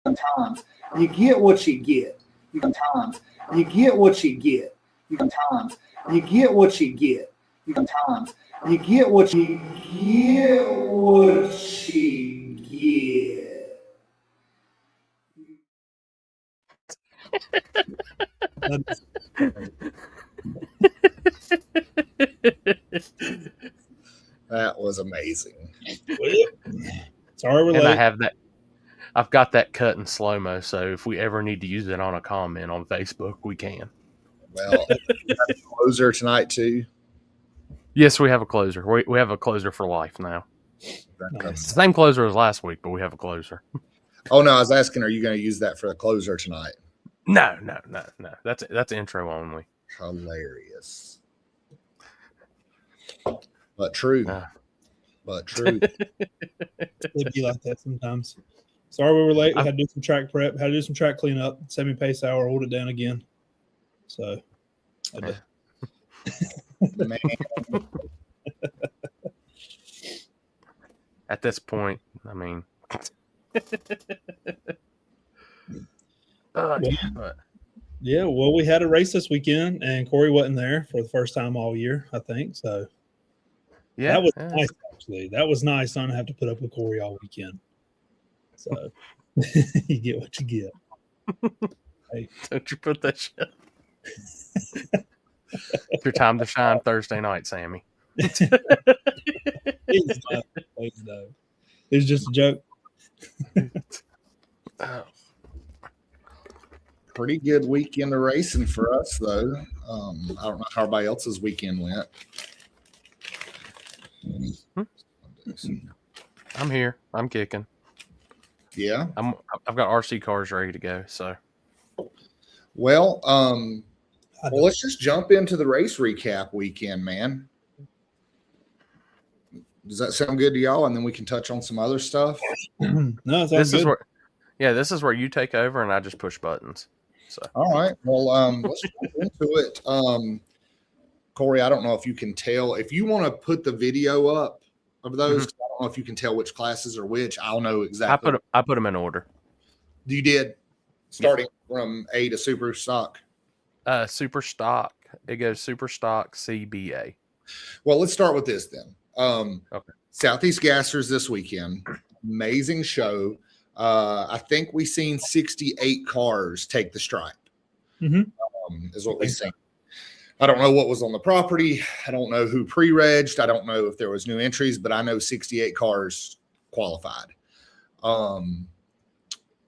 Sometimes you get what you get. Sometimes you get what you get. Sometimes you get what you get. Sometimes you get what you get. That was amazing. Sorry, we're And late. I have that. I've got that cut in slow mo, so if we ever need to use it on a comment on Facebook, we can. Well, we have a closer tonight too. Yes, we have a closer. We have a closer for life now. Nice. It's the same closer as last week, but we have a closer. Oh no, I was asking, are you going to use that for the closer tonight? No. That's intro only. Hilarious, but true. But true. It'd be like that sometimes. Sorry we were late. We had to do some track prep, had to do some track cleanup, semi-pace hour, hold it down again. So, Man. At this point, I mean, yeah, well, we had a race this weekend, and Corey wasn't there for the first time all year, I think. So, yeah, that was nice, actually. That was nice not to have to put up with Corey all weekend. So, you get what you get. Hey. Don't you put that shit. It's your time to shine Thursday night, Sammy. It's just a joke. Pretty good weekend of racing for us, though. I don't know how everybody else's weekend went. I'm here. I'm kicking. Yeah. I've got RC cars ready to go. So, well, let's just jump into the race recap weekend, man. Does that sound good to y'all? And then we can touch on some other stuff. No, it sounds good. This is where you take over and I just push buttons. So, all right. Well, let's jump into it. Corey, I don't know if you can tell if you want to put the video up of those. I don't know if you can tell which classes are which. I'll know exactly. I put them in order. You did, starting from A to super stock. Super stock. It goes super stock CBA. Well, let's start with this then. Okay. Southeast Gassers this weekend, amazing show. I think we seen 68 cars take the stripe. Is what we seen. I don't know what was on the property. I don't know who pre-regged. I don't know if there was new entries, but I know 68 cars qualified.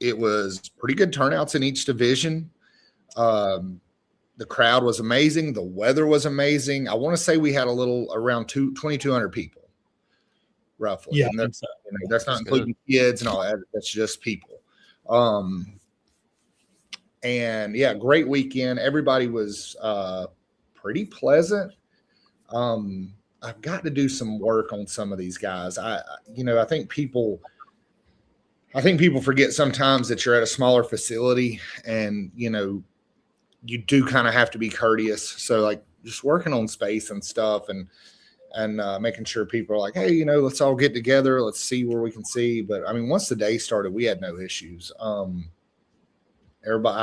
It was pretty good turnouts in each division. The crowd was amazing. The weather was amazing. I want to say we had a little around 2,200 people, roughly. Yeah, that's not including kids and all that. That's just people. And yeah, great weekend. Everybody was pretty pleasant. I've got to do some work on some of these guys. I think people forget sometimes that you're at a smaller facility and, you do kind of have to be courteous. So like just working on space and stuff and making sure people are like, hey, let's all get together. Let's see where we can see. But I mean, once the day started, we had no issues. I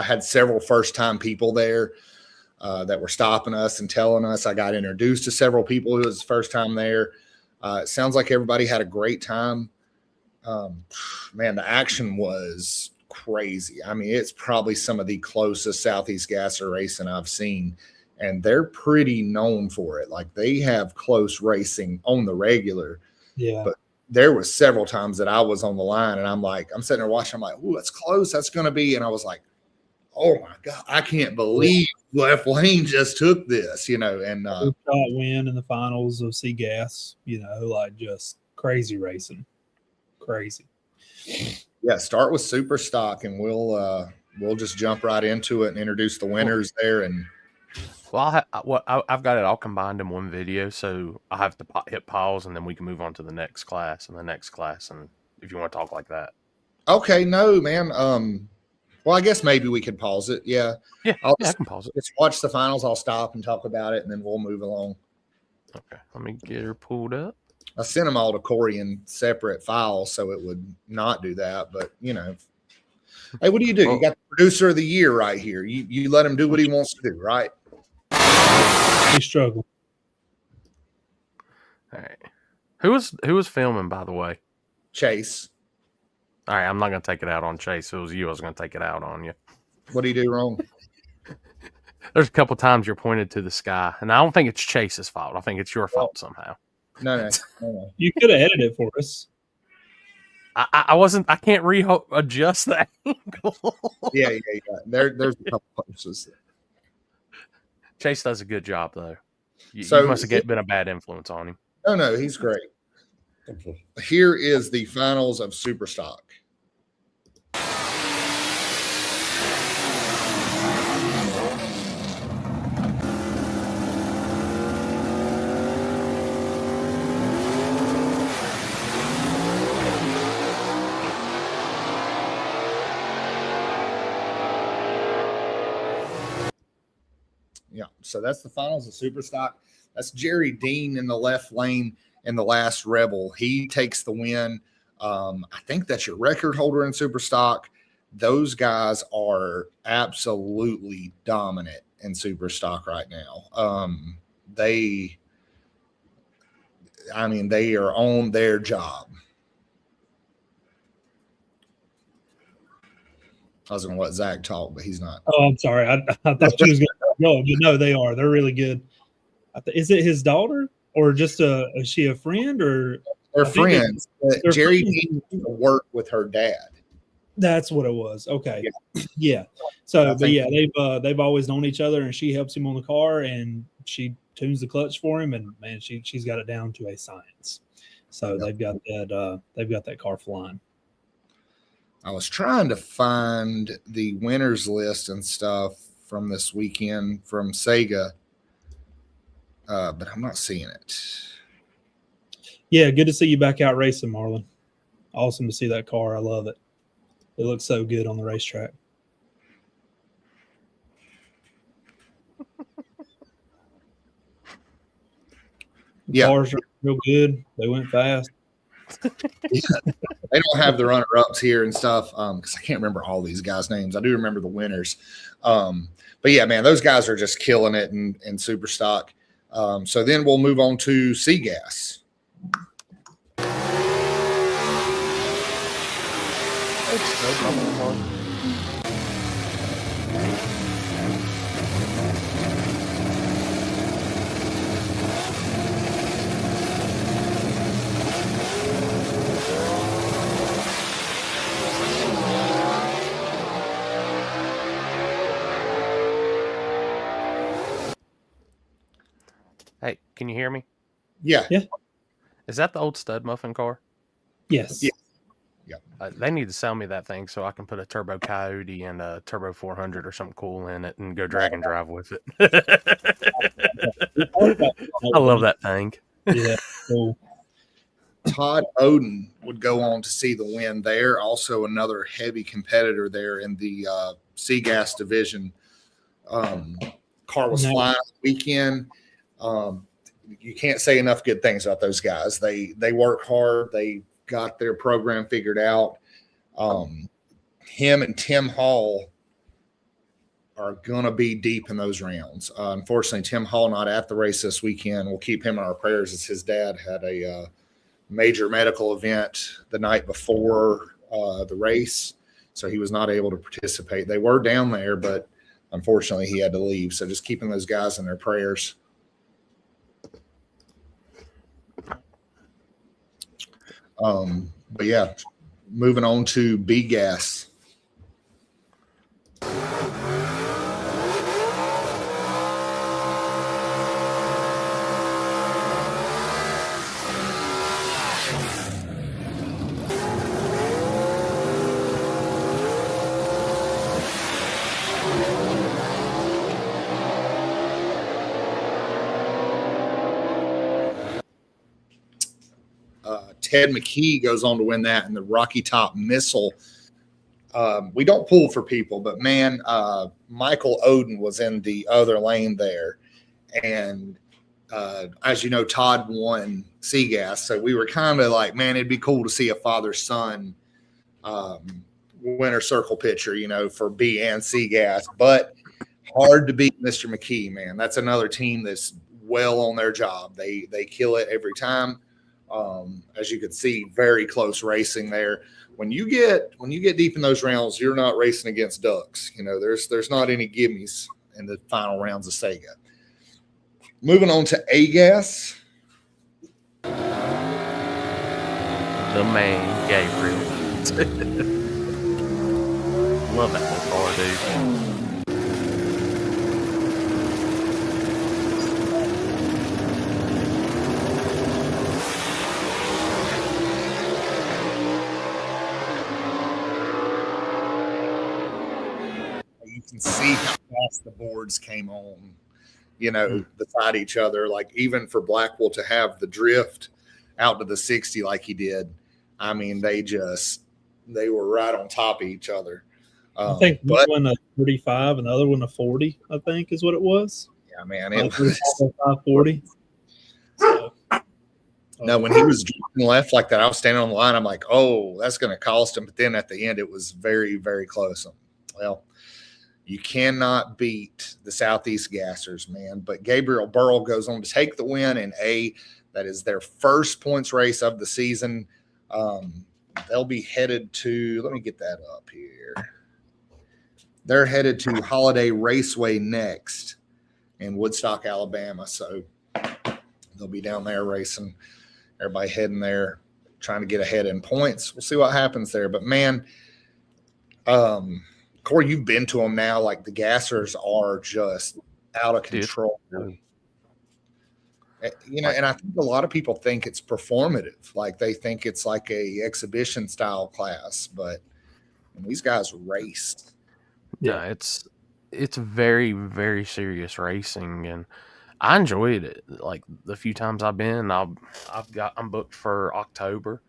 had several first-time people there that were stopping us and telling us. I got introduced to several people who was the first time there. It sounds like everybody had a great time. Man, the action was crazy. I mean, it's probably some of the closest Southeast Gasser racing I've seen, and they're pretty known for it. Like they have close racing on the regular. Yeah. But there was several times that I was on the line and I'm sitting there watching. I'm like, oh, that's close. That's going to be. And I was like, oh my God, I can't believe Left Lane just took this, and shot win in the finals of C Gas, like just crazy racing. Crazy. Yeah, start with super stock and we'll just jump right into it and introduce the winners there. And well, I've got it all combined in one video, so I have to hit pause and then we can move on to the next class and the next class. And if you want to talk like that, okay, no, man. Well, I guess maybe we could pause it. Yeah, I can pause it. Just watch the finals. I'll stop and talk about it, and then we'll move along. Okay, let me get her pulled up. I sent them all to Corey in separate files, so it would not do that. But Hey, what do? Well, You got the producer of the year right here. You let him do what he wants to do, right? He struggled. all right. Who was filming, by the way? Chase. All right, I'm not gonna take it out on Chase. If it was you, I was gonna take it out on you. What do you do wrong? There's a couple times you're pointed to the sky, and I don't think it's Chase's fault. I think it's your fault somehow. No. You could have edited it for us. I wasn't. I can't adjust the angle. Yeah. There's a couple places. Chase does a good job, though. You So- must have been a bad influence on him. No, he's great. Here is the finals of Superstock. Yeah, so that's the finals of Superstock. That's Jerry Dean in the left lane in the last Rebel. He takes the win. I think that's your record holder in Superstock. Those guys are absolutely dominant in Superstock right now. They are on their job. I was going to let Zach talk, but he's not. Oh, I'm sorry. I thought you was going to go. But no, they are. They're really good. Is it his daughter or just is she a friend or? They're friends. they're Jerry friends. Dean used to work with her dad. That's what it was. Okay. Yeah. So, but yeah, they've always known each other, and she helps him on the car, and she tunes the clutch for him, and man, she's got it down to a science. So they've got that car flying. I was trying to find the winners list and stuff from this weekend from Sega, but I'm not seeing it. Yeah, good to see you back out racing, Marlon. Awesome to see that car. I love it. It looks so good on the racetrack. Yeah. Cars are real good. They went fast. They don't have the runner-ups here and stuff because I can't remember all these guys' names. I do remember the winners. But yeah, man, those guys are just killing it in Superstock. So then we'll move on to C-Gas. Hey, can you hear me? Yeah. Is that the old stud muffin car? Yes. Yeah. They need to sell me that thing so I can put a turbo Coyote and a turbo 400 or something cool in it and go drag and drive with it. I love that thing. Yeah. Cool. Todd Oden would go on to see the win there. Also another heavy competitor there in the C-Gas division. Car was flying weekend. You can't say enough good things about those guys. They work hard. They got their program figured out. Him and Tim Hall are going to be deep in those rounds. Unfortunately, Tim Hall not at the race this weekend. We'll keep him in our prayers as his dad had a major medical event the night before the race, so he was not able to participate. They were down there, but unfortunately he had to leave. So just keeping those guys in their prayers. But yeah, moving on to B-Gas. Ted McKee goes on to win that in the Rocky Top Missile. We don't pull for people, but man, Michael Oden was in the other lane there. And as you know, Todd won C-Gas. So we were kind of like, man, it'd be cool to see a father-son winner circle pitcher, for B and C gas, but hard to beat Mr. McKee, man. That's another team that's well on their job. They kill it every time. As you can see, very close racing there. When you get deep in those rounds, you're not racing against ducks. There's not any gimmies in the final rounds of Sega. Moving on to A gas. The man, Gabriel. Love that little car, dude. You can see how fast the boards came on, beside each other. Like even for Blackwell to have the drift out to the 60 like he did, I mean, they were right on top of each other. I think one a 35, another one a 40, I think is what it was. Yeah, man. It was 40. So, no, when he was drifting left like that, I was standing on the line. I'm like, oh, that's going to cost him. But then at the end, it was very, very close. Well, you cannot beat the Southeast Gassers, man. But Gabriel Burrell goes on to take the win in A. That is their first points race of the season. They'll be headed to, let me get that up here. They're headed to Holiday Raceway next in Woodstock, Alabama. So they'll be down there racing. Everybody heading there, trying to get ahead in points. We'll see what happens there. But, man, Corey, you've been to them now. Like, the Gassers are just out of control. And I think a lot of people think it's performative. Like, they think it's like a exhibition-style class. But these guys race. Yeah, it's very, very serious racing, and I enjoyed it. Like the few times I've been, I'm booked for October.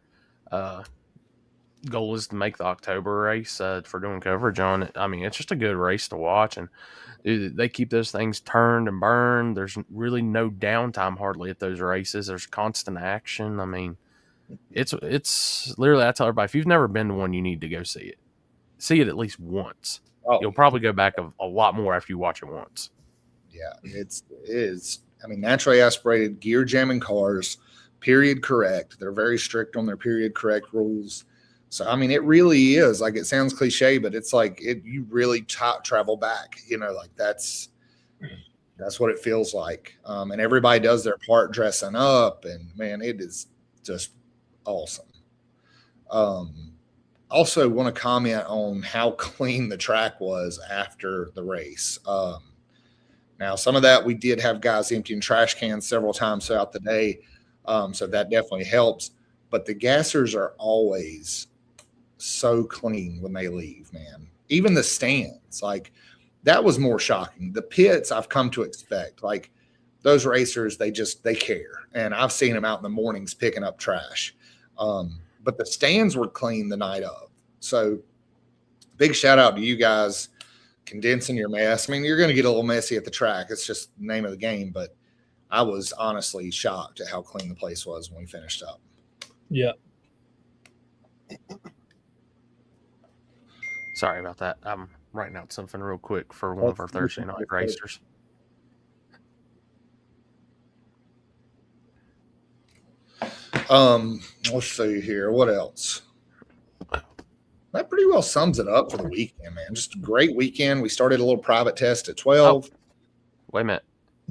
Goal is to make the October race for doing coverage on it. I mean, it's just a good race to watch, and dude, they keep those things turned and burned. There's really no downtime hardly at those races. There's constant action. I mean, it's literally, I tell everybody, if you've never been to one, you need to go see it. See it at least once. Oh. You'll probably go back a lot more after you watch it once. Yeah, it is. I mean, naturally aspirated gear jamming cars, period correct. They're very strict on their period correct rules. So, I mean, it really is. Like, it sounds cliche, but it's like you really travel back. Like that's what it feels like. And everybody does their part dressing up, and man, it is just awesome. Also want to comment on how clean the track was after the race. Now, some of that we did have guys emptying trash cans several times throughout the day, so that definitely helps. But the Gassers are always so clean when they leave, man. Even the stands, like that was more shocking. The pits I've come to expect. Like those racers, they care. And I've seen them out in the mornings picking up trash. But the stands were clean the night of. So big shout out to you guys condensing your mess. I mean, you're going to get a little messy at the track. It's just the name of the game. But I was honestly shocked at how clean the place was when we finished up. Yeah. Sorry about that. I'm writing out something real quick for one of our Thursday night racers. Let's see here. What else? That pretty well sums it up for the weekend, man. Just a great weekend. We started a little private test at 12. Oh, wait a minute.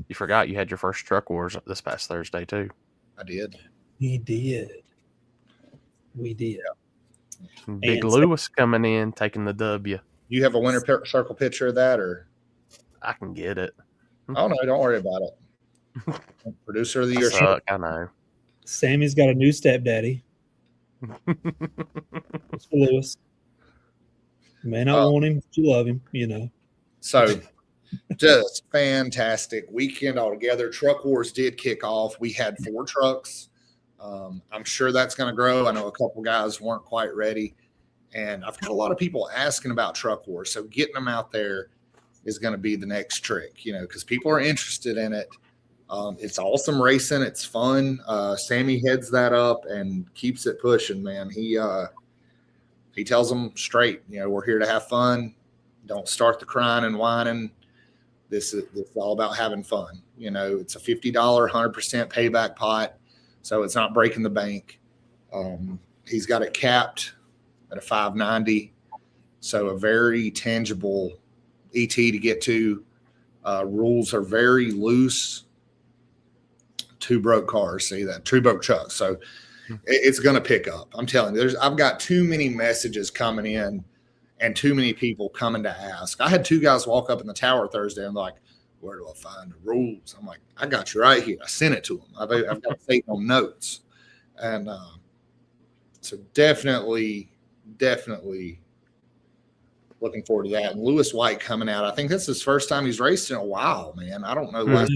You forgot you had your first Truck Warz this past Thursday, too. I did. We did. Big Lewis coming in, taking the W. You have a winner circle picture of that, or? I can get it. Oh, no, don't worry about it. Producer of the year. I know. Sammy's got a new stepdaddy. It's for Lewis. You may not want him, but you love him, So, just fantastic weekend altogether. Truck Warz did kick off. We had 4 trucks. I'm sure that's going to grow. I know a couple guys weren't quite ready. And I've got a lot of people asking about Truck Warz. So, getting them out there is going to be the next trick, because people are interested in it. It's awesome racing. It's fun. Sammy heads that up and keeps it pushing, man. He he tells them straight, we're here to have fun. Don't start the crying and whining. This is all about having fun. It's a $50, 100% payback pot, so it's not breaking the bank. He's got it capped at a 590, so a very tangible ET to get to. Rules are very loose. 2 broke cars, see that? 2 broke trucks, so it's going to pick up. I'm telling you, I've got too many messages coming in and too many people coming to ask. I had 2 guys walk up in the tower Thursday and like, where do I find the rules? I'm like, I got you right here. I sent it to them. I've got it on notes. And so definitely looking forward to that. And Lewis White coming out. I think that's his first time he's raced in a while, man. I don't know.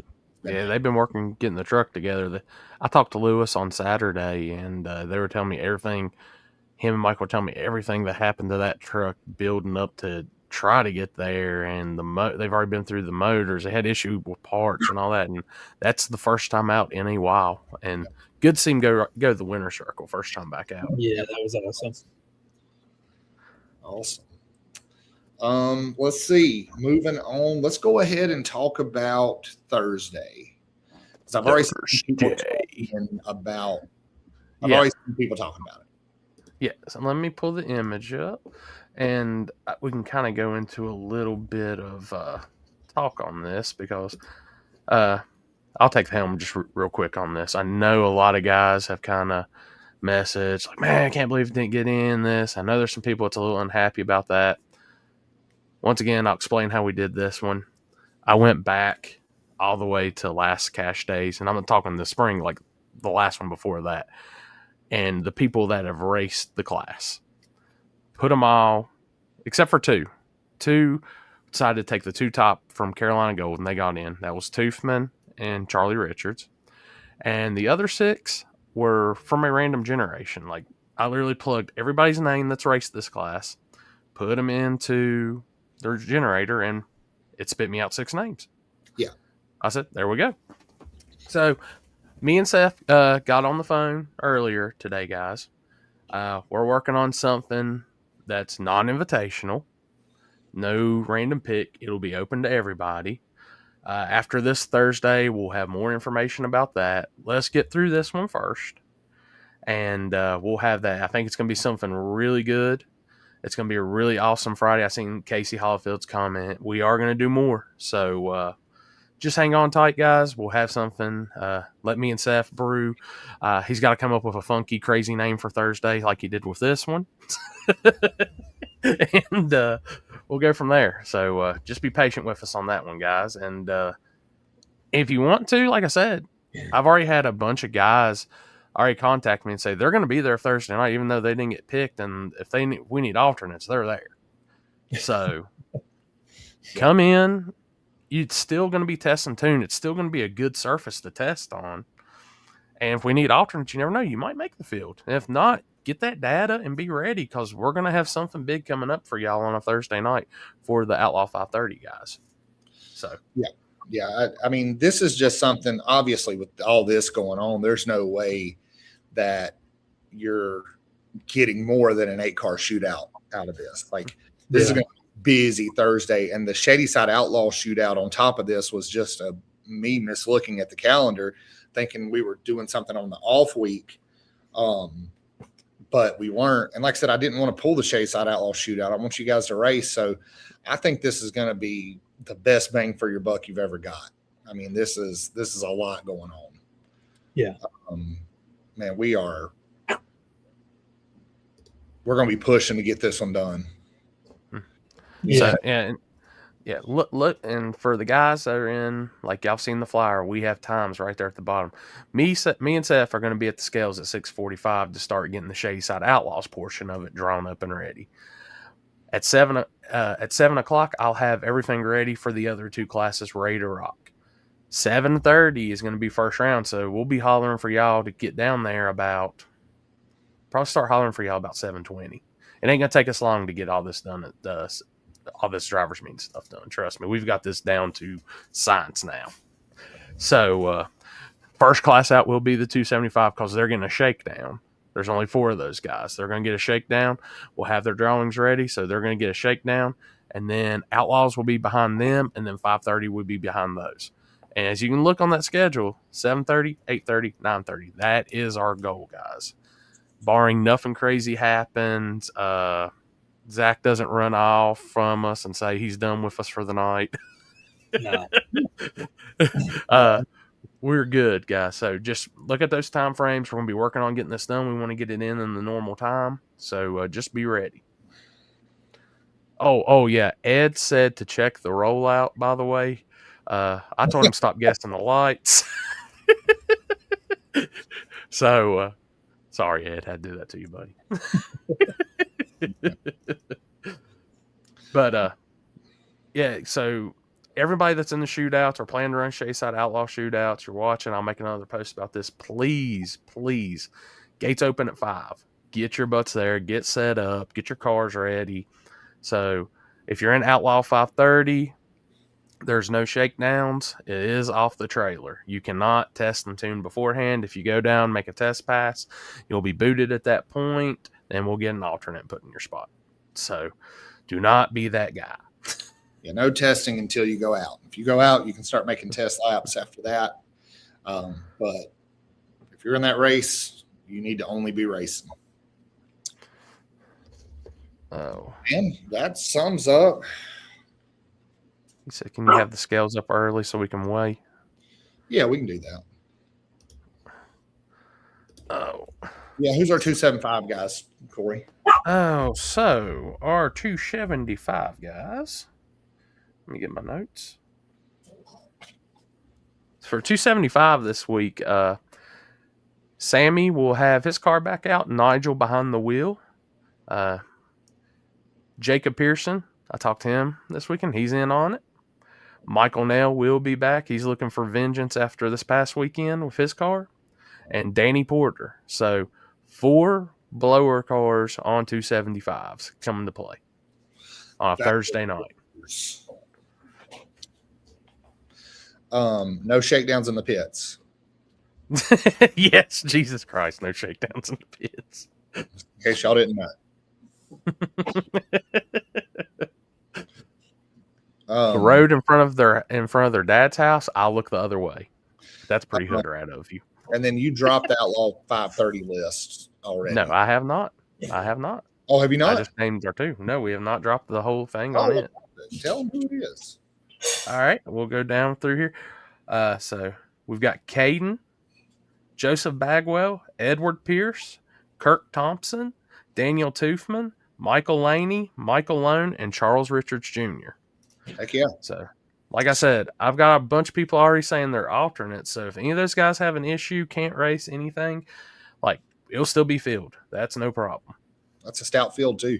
Yeah, they've been working, getting the truck together. I talked to Lewis on Saturday, and they were telling me everything. Him and Mike were telling me everything that happened to that truck building up to try to get there, and they've already been through the motors. They had issue with parts and all that, and that's the first time out in a while. And good to see him go to the winner's circle first time back out. Yeah, that was awesome. Awesome. Let's see. Moving on. Let's go ahead and talk about Thursday. Because I've already seen people talking about it. Yeah. So let me pull the image up, and we can kind of go into a little bit of talk on this because I'll take the helm just real quick on this. I know a lot of guys have kind of messaged like, man, I can't believe it didn't get in this. I know there's some people that's a little unhappy about that. Once again, I'll explain how we did this one. I went back all the way to last cash days, and I'm talking the spring, like the last one before that. And the people that have raced the class, put them all, except for 2. 2 decided to take the 2 top from Carolina Gold, and they got in. That was Toothman and Charlie Richards. And the other 6 were from a random generation. Like, I literally plugged everybody's name that's raced this class, put them into their generator, and it spit me out 6 names. Yeah. I said, there we go. So me and Seth got on the phone earlier today, guys. We're working on something that's non-invitational. No random pick. It'll be open to everybody. After this Thursday, we'll have more information about that. Let's get through this one first. And we'll have that. I think it's going to be something really good. It's going to be a really awesome Friday. I seen Casey Hollifield's comment. We are going to do more. So just hang on tight, guys. We'll have something. Let me and Seth brew. He's got to come up with a funky, crazy name for Thursday like he did with this one. And we'll go from there. So just be patient with us on that one, guys. And if you want to, like I said, I've already had a bunch of guys already contact me and say they're going to be there Thursday night, even though they didn't get picked. And if we need alternates, they're there. So come in. It's still going to be test and tune. It's still going to be a good surface to test on. And if we need alternates, you never know. You might make the field. And if not, get that data and be ready because we're going to have something big coming up for y'all on a Thursday night for the Outlaw 530 guys. So, yeah. I mean, this is just something, obviously, with all this going on, there's no way that you're getting more than an 8-car shootout out of this. Like, this is going to be busy Thursday, and the Shadyside Outlaw shootout on top of this was just me mislooking at the calendar, thinking we were doing something on the off week. But we weren't. And like I said, I didn't want to pull the Shadyside Outlaw shootout. I want you guys to race. So I think this is going to be the best bang for your buck you've ever got. I mean, this is a lot going on. Yeah. Man, we're going to be pushing to get this one done. Yeah. So, look, and for the guys that are in, like y'all seen the flyer, we have times right there at the bottom. Me and Seth are going to be at the scales at 6:45 to start getting the Shadyside Outlaws portion of it drawn up and ready. At 7 o'clock, I'll have everything ready for the other 2 classes ready to rock. 7:30 is going to be first round, so we'll be hollering for y'all to get down there probably start hollering for y'all about 7:20. It ain't going to take us long to get all this done at all this driver's meeting stuff done. Trust me, we've got this down to science now. So first class out will be the 275 because they're getting a shakedown. There's only 4 of those guys. They're going to get a shakedown. We'll have their drawings ready, so they're going to get a shakedown. And then Outlaws will be behind them, and then 5:30 will be behind those. And as you can look on that schedule, 7:30, 8:30, 9:30. That is our goal, guys. Barring nothing crazy happens, Zach doesn't run off from us and say he's done with us for the night. No. We're good, guys. So just look at those time frames. We're going to be working on getting this done. We want to get it in the normal time. So just be ready. Oh, yeah. Ed said to check the rollout, by the way. I told him stop guessing the lights. So, sorry, Ed, had to do that to you, buddy. But, yeah, so everybody that's in the shootouts or planning to run Shadyside Outlaw shootouts, you're watching, I'll make another post about this. Please, gates open at 5. Get your butts there, get set up, get your cars ready. So if you're in Outlaw 5:30, there's no shakedowns. It is off the trailer. You cannot test and tune beforehand. If you go down, make a test pass, you'll be booted at that point, then we'll get an alternate put in your spot. So do not be that guy. Yeah, no testing until you go out. If you go out, you can start making test laps after that. But if you're in that race, you need to only be racing. Oh, and that sums up. He said, "Can you have the scales up early so we can weigh?" Yeah, we can do that. Oh, yeah. Who's our 275 guys, Corey? Oh, so our 275 guys. Let me get my notes. For 275 this week, Sammy will have his car back out. Nigel behind the wheel. Jacob Pearson, I talked to him this weekend. He's in on it. Michael Nail will be back. He's looking for vengeance after this past weekend with his car. And Danny Porter. So 4 blower cars on 275s coming to play on a Thursday night. No shakedowns in the pits. Yes, Jesus Christ, no shakedowns in the pits. In case y'all didn't know. The road in front of their dad's house, I'll look the other way. That's pretty hood rat of you. And then you dropped the Outlaw 5:30 list already. No, I have not. Oh, have you not? I just named our 2. No, we have not dropped the whole thing on it. Tell them who it is. All right, we'll go down through here. So we've got Caden, Joseph Bagwell, Edward Pierce, Kirk Thompson, Daniel Toothman, Michael Laney, Michael Lone, and Charles Richards Jr. Heck yeah. So, like I said, I've got a bunch of people already saying they're alternates. So if any of those guys have an issue, can't race anything, like it'll still be filled. That's no problem. That's a stout field too.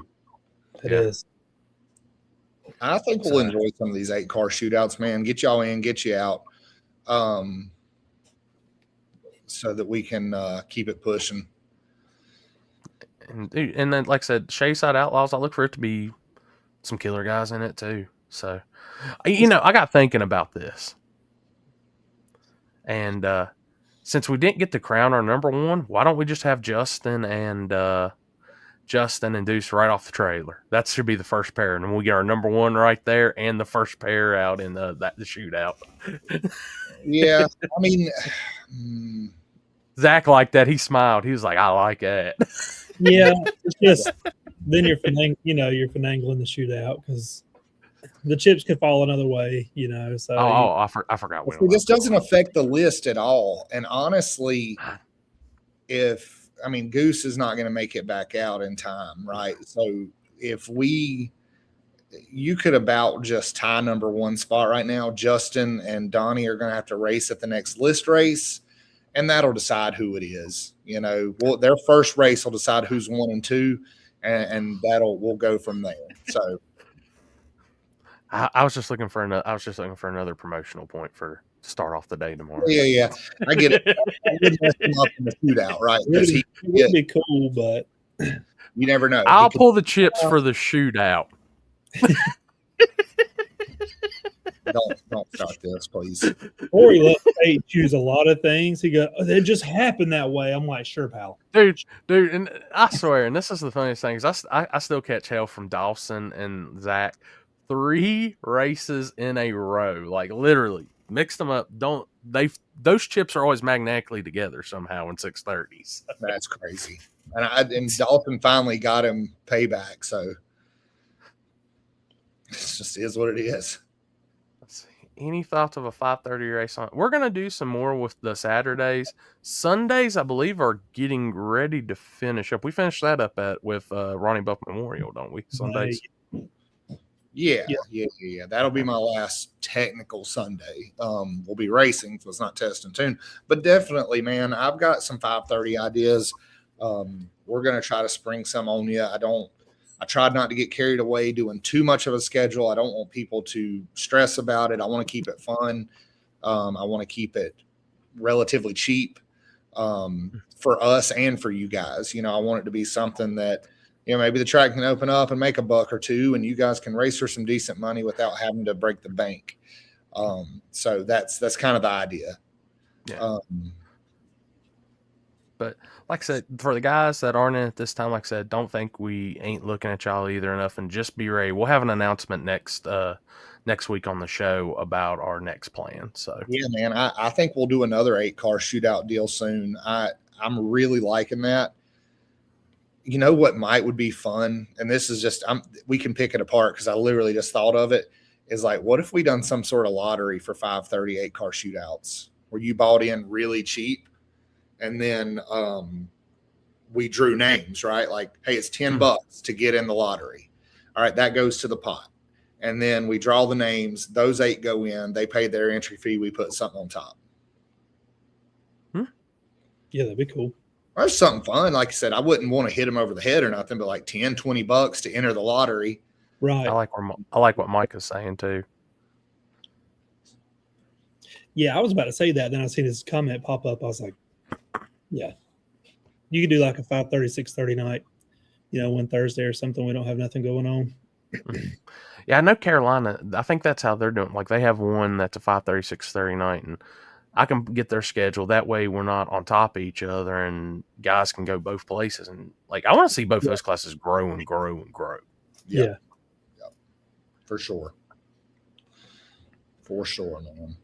It is. I think we'll enjoy some of these 8-car shootouts, man. Get y'all in, get you out, so that we can keep it pushing. And then, like I said, Shadyside Outlaws, I look for it to be some killer guys in it too. So, I got thinking about this. And since we didn't get to crown our number 1, why don't we just have Justin and Deuce right off the trailer? That should be the first pair. And we get our number 1 right there and the first pair out in the shootout. Yeah. I mean, Zach liked that. He smiled. He was like, I like that. Yeah. It's just, then you're finagling the shootout because the chips could fall another way, So I forgot. This doesn't affect the list at all. And honestly, Goose is not going to make it back out in time, right? So if you could about just tie number 1 spot right now. Justin and Donnie are going to have to race at the next list race, and that'll decide who it is. Their first race will decide who's 1 and 2, and we'll go from there. So I was just looking for another promotional point to start off the day tomorrow. Yeah. I get it. I wouldn't mess him up in the shootout, right? It would be cool, but you never know. I'll pull the chips for the shootout. don't start this, please. Or he let Tate choose a lot of things. He go, oh, it just happened that way. I'm like, sure, pal. Dude, and I swear, and this is the funniest thing, is I still catch hell from Dawson and Zach. 3 races in a row, like literally mixed them up. Those chips are always magnetically together somehow in 630s. That's crazy. And Dalton finally got him payback, so it just is what it is. Let's see. Any thoughts of a 5:30 race on? We're gonna do some more with the Saturdays. Sundays, I believe, are getting ready to finish up. We finished that up with Ronnie Buff Memorial, don't we? Sundays. Yeah. That'll be my last technical Sunday. We'll be racing, so it's not test and tune. But definitely, man, I've got some 5:30 ideas. We're gonna try to spring some on you. I tried not to get carried away doing too much of a schedule. I don't want people to stress about it. I want to keep it fun. I want to keep it relatively cheap for us and for you guys. I want it to be something that, maybe the track can open up and make $1 or $2, and you guys can race for some decent money without having to break the bank. So that's kind of the idea. Yeah. But like I said, for the guys that aren't in it this time, like I said, don't think we ain't looking at y'all either enough, and just be ready. We'll have an announcement next week on the show about our next plan. So yeah, man, I think we'll do another 8-car shootout deal soon. I'm really liking that. You know what would be fun, and this is just we can pick it apart because I literally just thought of it, is like, what if we done some sort of lottery for 5:30 8-car shootouts where you bought in really cheap, and then we drew names, right? Like, hey, it's $10 to get in the lottery. All right, that goes to the pot. And then we draw the names. Those 8 go in. They pay their entry fee. We put something on top. Yeah, that'd be cool. That's something fun. Like I said, I wouldn't want to hit them over the head or nothing, but like $10-20 to enter the lottery. Right. I like what Mike is saying too. Yeah, I was about to say that. Then I seen his comment pop up. I was like, yeah. You could do like a 5:30, 6:30 night, one Thursday or something. We don't have nothing going on. Yeah, I know Carolina. I think that's how they're doing. Like they have one that's a 5:30, 6:30 night, and I can get their schedule. That way we're not on top of each other, and guys can go both places. And like, I want to see both those classes grow and grow and grow. Yeah. For sure. For sure, man.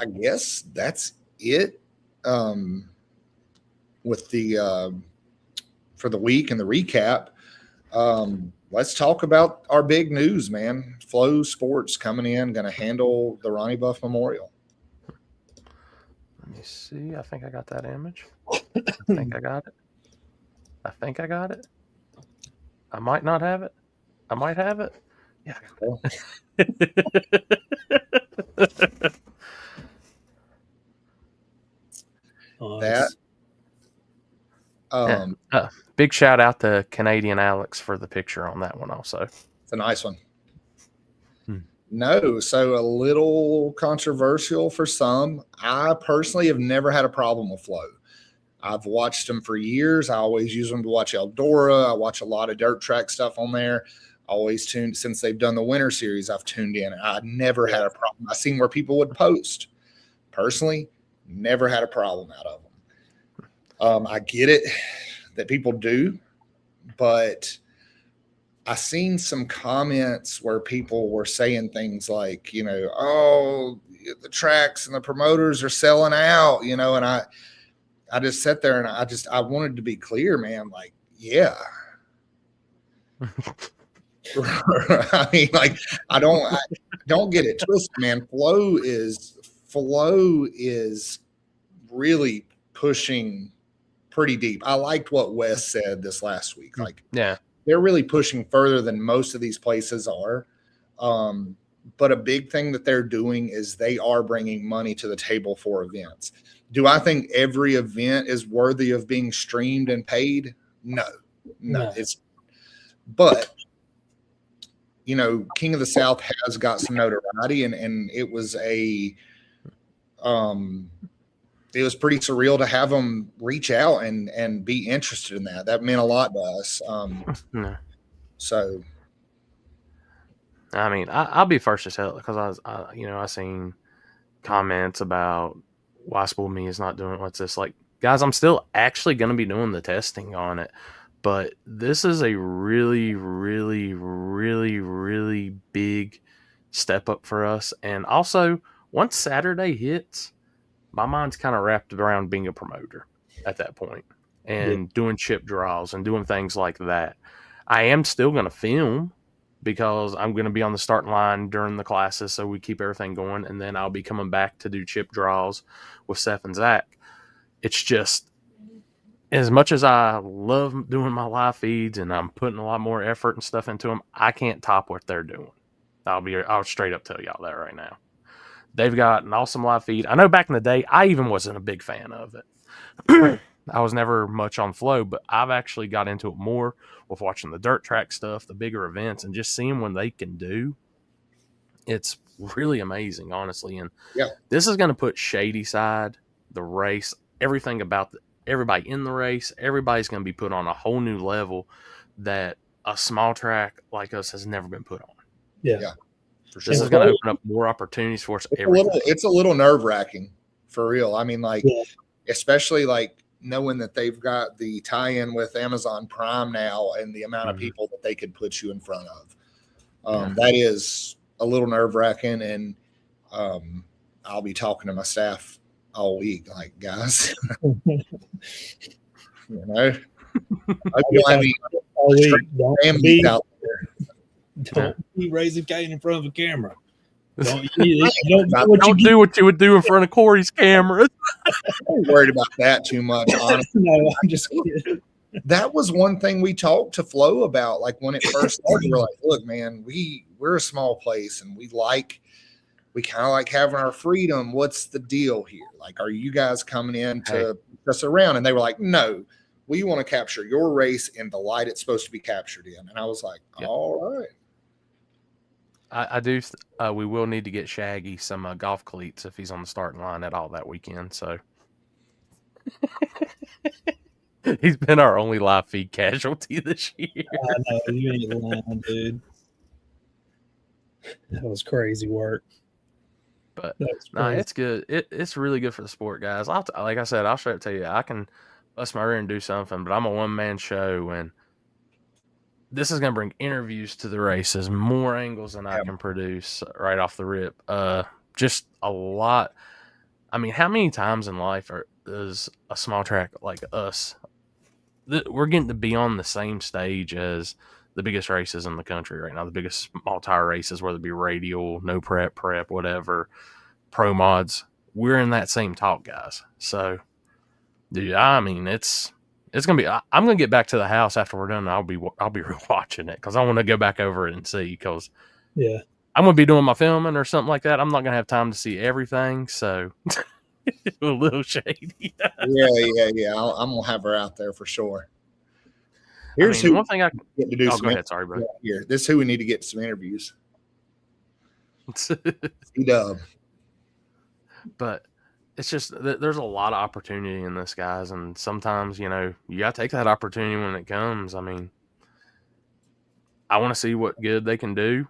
I guess that's it. With the for the week and the recap. Let's talk about our big news, man. Flow Sports coming in, going to handle the Ronnie Buff Memorial. Let me see. I think I got that image. I think I got it. I might not have it. I might have it. Yeah. Cool. Big shout out to Canadian Alex for the picture on that one also. It's a nice one. No, so a little controversial for some. I personally have never had a problem with Flow. I've watched them for years. I always use them to watch Eldora. I watch a lot of dirt track stuff on there. I always tuned since they've done the winter series. I've tuned in. I never had a problem. I've seen where people would post. Personally, never had a problem out of them. I get it that people do, but I seen some comments where people were saying things like, oh, the tracks and the promoters are selling out, and I just sat there and I wanted to be clear, man. Like, yeah. I mean, like, I don't get it twisted, man. Flow is really pushing pretty deep. I liked what Wes said this last week. Like, yeah, they're really pushing further than most of these places are. But a big thing that they're doing is they are bringing money to the table for events. Do I think every event is worthy of being streamed and paid? No. But King of the South has got some notoriety, and it was it was pretty surreal to have them reach out and be interested in that. That meant a lot to us. So, I mean, I'll be first to tell it because I seen comments about why Spool Me is not doing what's this. Like, guys, I'm still actually going to be doing the testing on it, but this is a really, really, really, really big step up for us. And also, once Saturday hits, my mind's kind of wrapped around being a promoter at that point and doing chip draws and doing things like that. I am still going to film because I'm going to be on the starting line during the classes, so we keep everything going, and then I'll be coming back to do chip draws with Seth and Zach. It's just, as much as I love doing my live feeds and I'm putting a lot more effort and stuff into them, I can't top what they're doing. I'll straight up tell y'all that right now. They've got an awesome live feed. I know back in the day, I even wasn't a big fan of it. I was never much on flow, but I've actually got into it more with watching the dirt track stuff, the bigger events, and just seeing what they can do. It's really amazing, honestly. And this is going to put Shadyside, the race, everything about everybody in the race, everybody's going to be put on a whole new level that a small track like us has never been put on. Yeah. For sure. This is going to open up more opportunities for us. It's a little nerve-wracking, for real. I mean, like, especially like knowing that they've got the tie-in with Amazon Prime now and the amount of people that they could put you in front of. That is a little nerve-wracking, and I'll be talking to my staff all week, like, guys, you know, I feel I mean, don't be raising Kane in front of a camera. Don't do what you would do in front of Corey's camera. I'm worried about that too much, honestly. No, I'm just kidding. That was one thing we talked to Flo about. Like, when it first started, we're like, look, man, we're a small place and we kind of like having our freedom. What's the deal here? Like, are you guys coming in to push us around? And they were like, no, we want to capture your race in the light it's supposed to be captured in. And I was like, all right. I do. We will need to get Shaggy some golf cleats if he's on the starting line at all that weekend. So he's been our only live feed casualty this year. I know, you ain't lying, dude. That was crazy work. But no, it's good. It's really good for the sport, guys. Like I said, I'll straight up tell you, I can bust my rear and do something, but I'm a one-man show, and this is going to bring interviews to the races, more angles than I can produce right off the rip. Just a lot. I mean, how many times in life is a small track like us? We're getting to be on the same stage as the biggest races in the country right now, the biggest small tire races, whether it be radial, no prep, whatever, pro mods. We're in that same talk, guys. So, dude, I mean, it's gonna be. I'm gonna get back to the house after we're done. I'll be rewatching it because I want to go back over it and see. Because I'm gonna be doing my filming or something like that. I'm not gonna have time to see everything, so a little shady. Yeah. I'm gonna have her out there for sure. Here's one thing I can get to do. Go ahead, sorry, bro. Here, this is who we need to get some interviews. But it's just there's a lot of opportunity in this, guys, and sometimes you got to take that opportunity when it comes. I mean, I want to see what good they can do.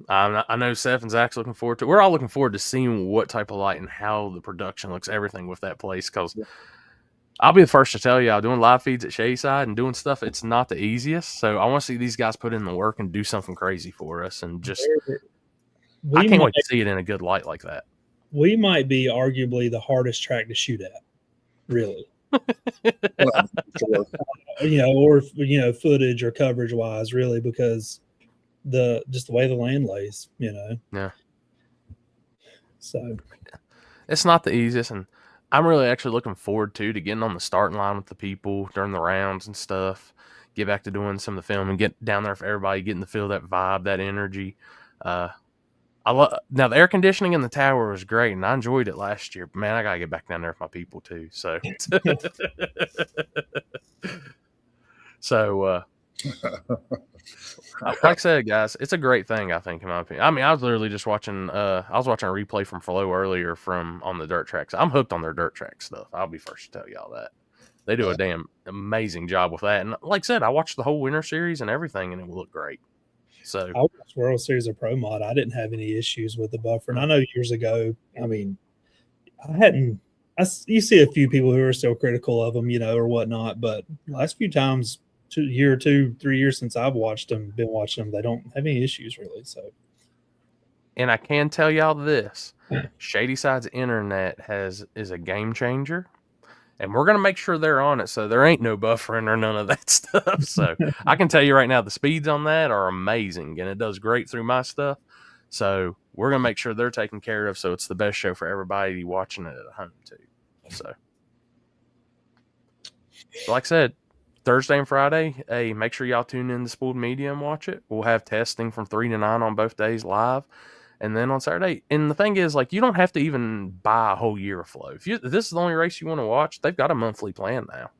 I know Seth and Zach's looking forward to. We're all looking forward to seeing what type of light and how the production looks, everything with that place. Because I'll be the first to tell you, doing live feeds at Shadyside and doing stuff, it's not the easiest. So I want to see these guys put in the work and do something crazy for us, and just I can't wait to see it in a good light like that. We might be arguably the hardest track to shoot at, really. Or footage or coverage wise, really, because just the way the land lays, Yeah. So it's not the easiest, and I'm really actually looking forward to getting on the starting line with the people during the rounds and stuff. Get back to doing some of the filming, get down there for everybody, getting to feel that vibe, that energy. Now the air conditioning in the tower was great, and I enjoyed it last year. But man, I gotta get back down there with my people too. So, like I said, guys, it's a great thing. I think, in my opinion. I mean, I was literally just watching. I was watching a replay from Flo earlier on the dirt tracks. I'm hooked on their dirt track stuff. I'll be first to tell y'all that They do a damn amazing job with that. And like I said, I watched the whole Winter Series and everything, and it will look great. So I watched World Series of Pro Mod. I didn't have any issues with the buffer. And I know years ago, I mean, you see a few people who are still critical of them, or whatnot. But last few times, 2 year, 2, 3 years since I've been watching them, they don't have any issues really. So, and I can tell y'all this: Shadyside's internet is a game changer, and we're gonna make sure they're on it, so there ain't no buffering or none of that stuff. So I can tell you right now, the speeds on that are amazing, and it does great through my stuff. So we're gonna make sure they're taken care of, so it's the best show for everybody watching it at home too. So, like I said, Thursday and Friday, hey, make sure y'all tune in to Spooled Media and watch it. We'll have testing from 3 to 9 on both days live. And then on Saturday, and the thing is, like, you don't have to if buy a whole year of flow. If this is the only race you want to watch, they've got a monthly plan now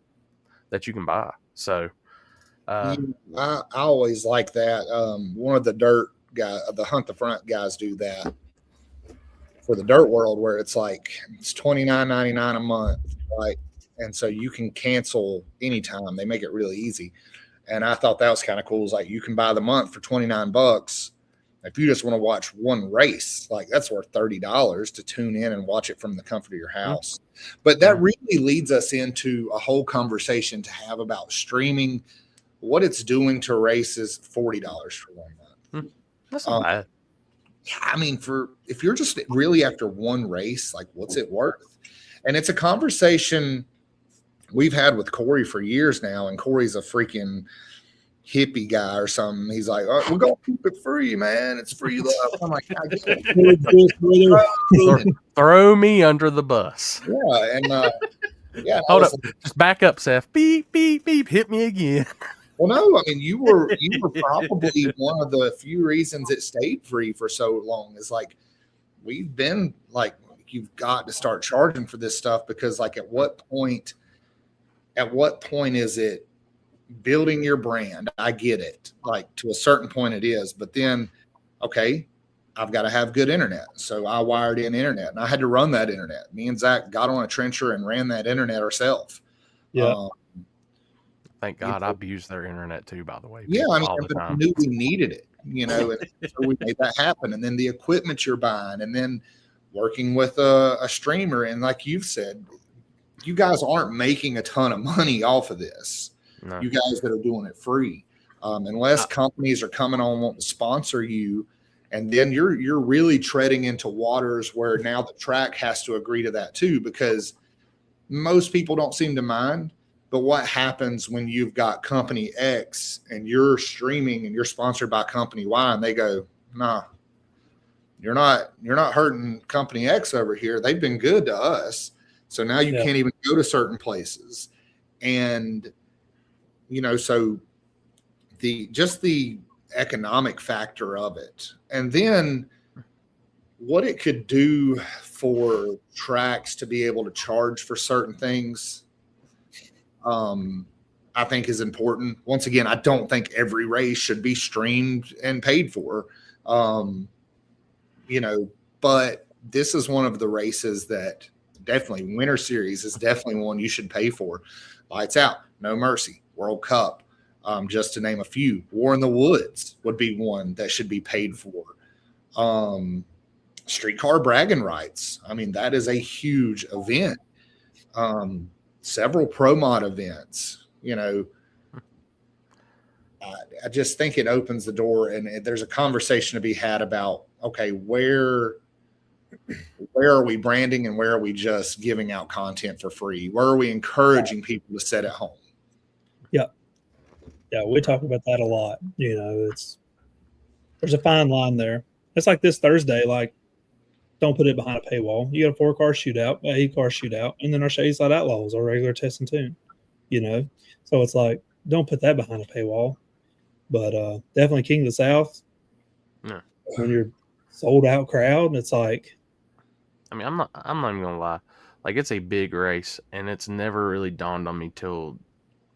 that you can buy. So, I always like that. One of the dirt guys, the Hunt the Front guys, do that for the dirt world, where it's like it's $29.99 a month, right? And so you can cancel anytime. They make it really easy. And I thought that was kind of cool. It's like you can buy the month for $29. If you just want to watch one race, like that's worth $30 to tune in and watch it from the comfort of your house. But that really leads us into a whole conversation to have about streaming, what it's doing to races. $40 for 1 month. That's not bad. I mean, if you're just really after one race, like what's it worth? And it's a conversation we've had with Corey for years now, and Corey's a freaking hippie guy or something. He's like, oh, we're gonna keep it free, man. It's free love. I'm like, I get it. Throw me under the bus. Yeah, and hold up, just back up, Seth. Beep, beep, beep. Hit me again. Well, no, I mean you were probably one of the few reasons it stayed free for so long. Is like we've been like, you've got to start charging for this stuff, because like at what point is it building your brand? I get it. Like to a certain point it is, but then, okay, I've got to have good internet. So I wired in internet and I had to run that internet. Me and Zach got on a trencher and ran that internet ourselves. Yeah. Thank God I've used their internet too, by the way. Yeah. I mean, all the time. knew we needed it, and so we made that happen. And then the equipment you're buying, and then working with a streamer. And like you've said, you guys aren't making a ton of money off of this. No. You guys that are doing it free, unless companies are coming on wanting to sponsor you, and then you're really treading into waters where now the track has to agree to that too, because most people don't seem to mind. But what happens when you've got company X and you're streaming and you're sponsored by company Y, and they go, nah, you're not hurting company X over here. They've been good to us. So now you can't even go to certain places. And, so the economic factor of it, and then what it could do for tracks to be able to charge for certain things, I think is important. Once again, I don't think every race should be streamed and paid for, but this is one of the races that definitely, Winter Series is definitely one you should pay for. Lights Out, No Mercy, World Cup, just to name a few. War in the Woods would be one that should be paid for. Streetcar Bragging Rights, I mean, that is a huge event. Several pro mod events, I just think it opens the door, and there's a conversation to be had about, okay, where are we branding, and where are we just giving out content for free? Where are we encouraging people to sit at home? Yeah, we talk about that a lot. There's a fine line there. It's like this Thursday, like, don't put it behind a paywall. You got a 4-car shootout, a 8-car shootout, and then our Shadyside Outlaws, our regular test and tune. So it's like, don't put that behind a paywall. But definitely King of the South. Yeah. When you're sold out crowd, it's like, I mean, I'm not even gonna lie. Like, it's a big race, and it's never really dawned on me till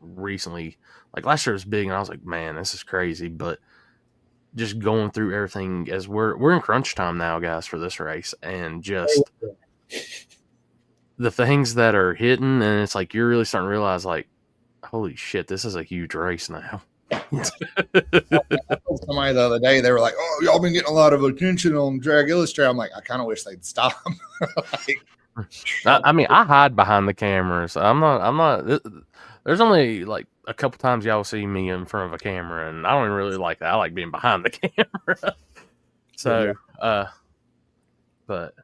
recently. Like, last year was big, and I was like, man, this is crazy. But just going through everything, as we're in crunch time now, guys, for this race, and just the things that are hidden, and it's like you're really starting to realize, like, holy shit, this is a huge race now. I told somebody the other day, they were like, "Oh, y'all been getting a lot of attention on Drag Illustrated." I'm like, I kind of wish they'd stop. I mean, I hide behind the cameras. I'm not. There's only like a couple times y'all see me in front of a camera, and I don't even really like that. I like being behind the camera. So, but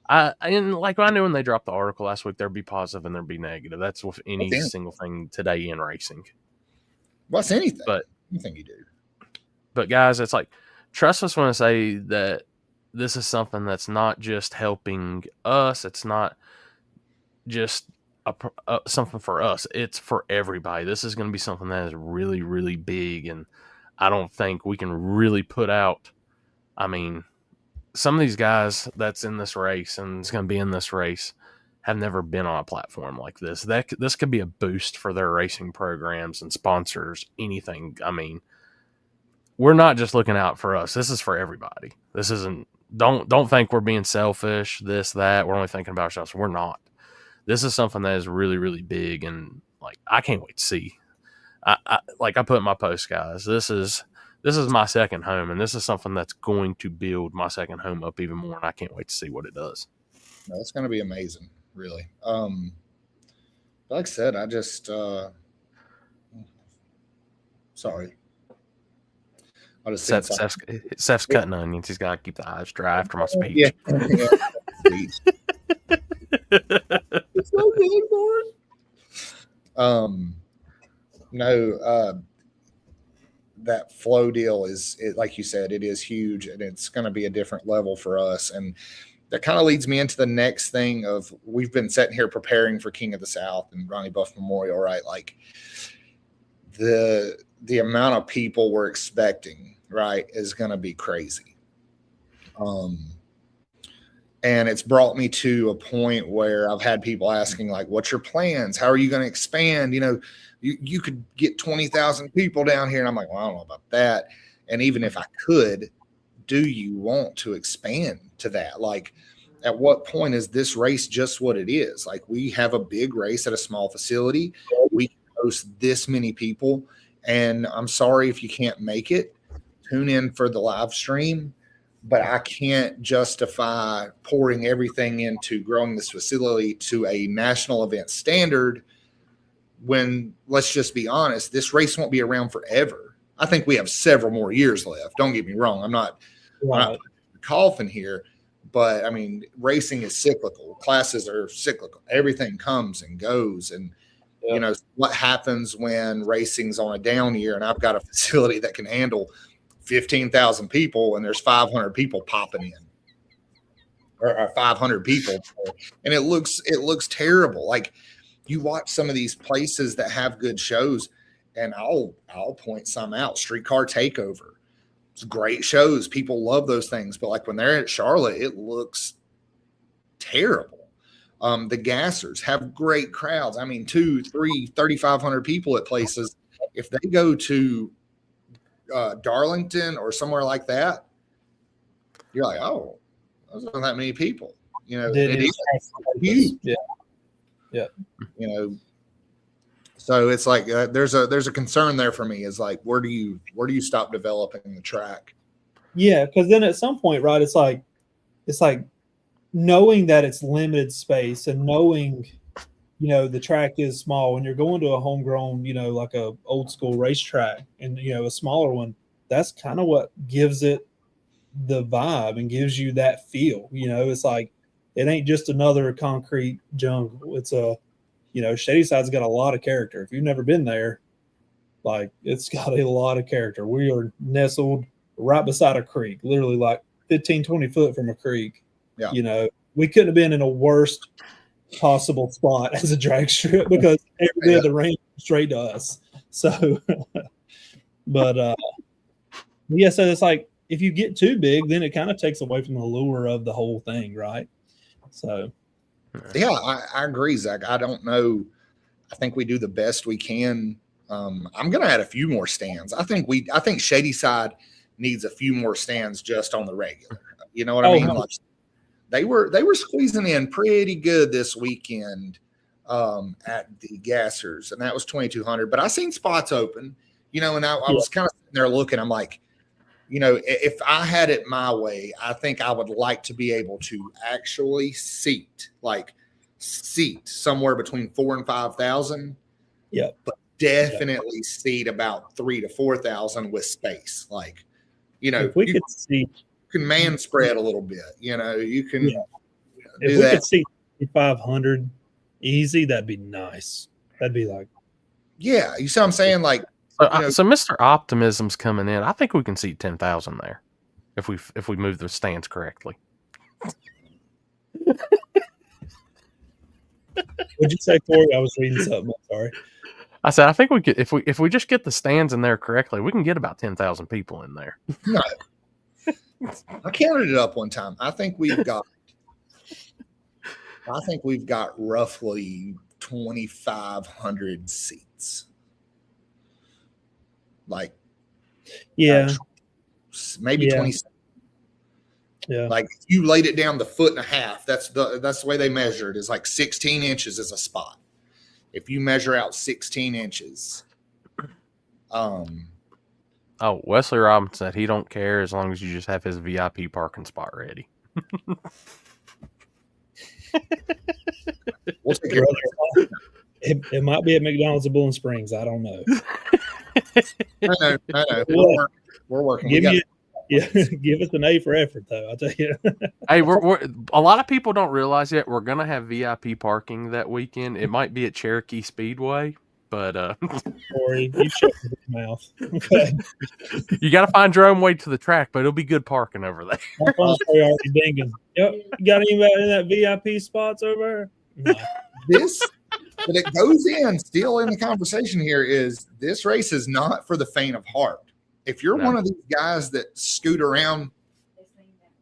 and like I knew when they dropped the article last week, there'd be positive and there'd be negative. That's with any single thing today in racing. What's anything? But anything you do. But guys, it's like, trust us when I say that this is something that's not just helping us. It's not just something for us. It's for everybody. This is going to be something that is really, really big, and I don't think we can really put out. I mean, some of these guys that's in this race and is going to be in this race have never been on a platform like this. This could be a boost for their racing programs and sponsors, anything. I mean, we're not just looking out for us. This is for everybody. This isn't, don't think we're being selfish, this, that. We're only thinking about ourselves. We're not. This is something that is really, really big, and like, I can't wait to see. Like I put in my post, guys, this is my second home, and this is something that's going to build my second home up even more, and I can't wait to see what it does. No, it's going to be amazing, really. Like I said, I just sorry. I'll just Seth's cutting onions. He's got to keep the eyes dry after my speech. Yeah. It's so good for it. That flow deal is, like you said, it is huge, and it's going to be a different level for us. And that kind of leads me into the next thing of, we've been sitting here preparing for King of the South and Ronnie Buff Memorial, right? Like the amount of people we're expecting, right, is going to be crazy. And it's brought me to a point where I've had people asking, like, what's your plans? How are you going to expand? You know, you could get 20,000 people down here. And I'm like, well, I don't know about that. And even if I could, do you want to expand to that? Like, at what point is this race just what it is? Like, we have a big race at a small facility. We can host this many people. And I'm sorry if you can't make it. Tune in for the live stream. But I can't justify pouring everything into growing this facility to a national event standard when, let's just be honest, this race won't be around forever. I think we have several more years left. Don't get me wrong. I'm not coughing here, but I mean, racing is cyclical. Classes are cyclical. Everything comes and goes. And, you know, what happens when racing's on a down year and I've got a facility that can handle 15,000 people and there's 500 people popping in, or 500 people, and it looks terrible. Like, you watch some of these places that have good shows, and I'll point some out. Streetcar Takeover, it's great shows. People love those things, but like when they're at Charlotte, it looks terrible. The Gassers have great crowds. I mean, 3,500 people at places. If they go to Darlington or somewhere like that, you're like, oh, those aren't that many people. You know, it is huge. Yeah. You know, so it's like there's a concern there for me. Is like, where do you stop developing the track? Yeah, because then at some point, right, it's like knowing that it's limited space and knowing, you know, the track is small. When you're going to a homegrown, you know, like a old school racetrack and, you know, a smaller one, that's kind of what gives it the vibe and gives you that feel. You know, it's like, it ain't just another concrete jungle. It's you know, Shadyside's got a lot of character. If you've never been there, like, it's got a lot of character. We are nestled right beside a creek, literally like 15, 20 foot from a creek. Yeah. You know, we couldn't have been in a worse possible spot as a drag strip because every bit of the rain straight to us. So, but yeah, so it's like, if you get too big, then it kind of takes away from the lure of the whole thing, right? So, yeah, I agree, Zach. I don't know. I think we do the best we can. I'm going to add a few more stands. I think Shadyside needs a few more stands just on the regular. You know what I mean? they were squeezing in pretty good this weekend at the Gassers, and that was 2,200. But I seen spots open, and I was kind of sitting there looking. I'm like, if I had it my way, I think I would like to be able to actually seat somewhere between 4,000 and 5,000. Yeah, but definitely seat about 3,000 to 4,000 with space. Like, if we could see, you can man spread a little bit. You can. Yeah. If we could see 500 easy, that'd be nice. That'd be like, yeah, you see what I'm saying? Like, so Mr. Optimism's coming in. I think we can seat 10,000 there if we move the stands correctly. What'd you say, Corey? I was reading something. I'm sorry. I said I think we could if we just get the stands in there correctly, we can get about 10,000 people in there. No, I counted it up one time. I think we've got roughly 2,500 seats. Like, yeah, maybe 20. Yeah. Like, if you laid it down the 1.5 feet, that's the way they measure it, is like 16 inches is a spot. If you measure out 16 inches. Wesley Robinson said he don't care as long as you just have his VIP parking spot ready. We'll take care of it might be at McDonald's of Bowling Springs. I don't know. I know. We're working. Give us an A for effort, though. I'll tell you. Hey, we're a lot of people don't realize yet we're gonna have VIP parking that weekend. It might be at Cherokee Speedway, but Corey, you shut your mouth. Okay. You got to find your own way to the track, but it'll be good parking over there. My phone's probably already dinging. Yep. You got anybody in that VIP spots over there? No. But it goes in still in the conversation here is this race is not for the faint of heart. If you're one of these guys that scoot around,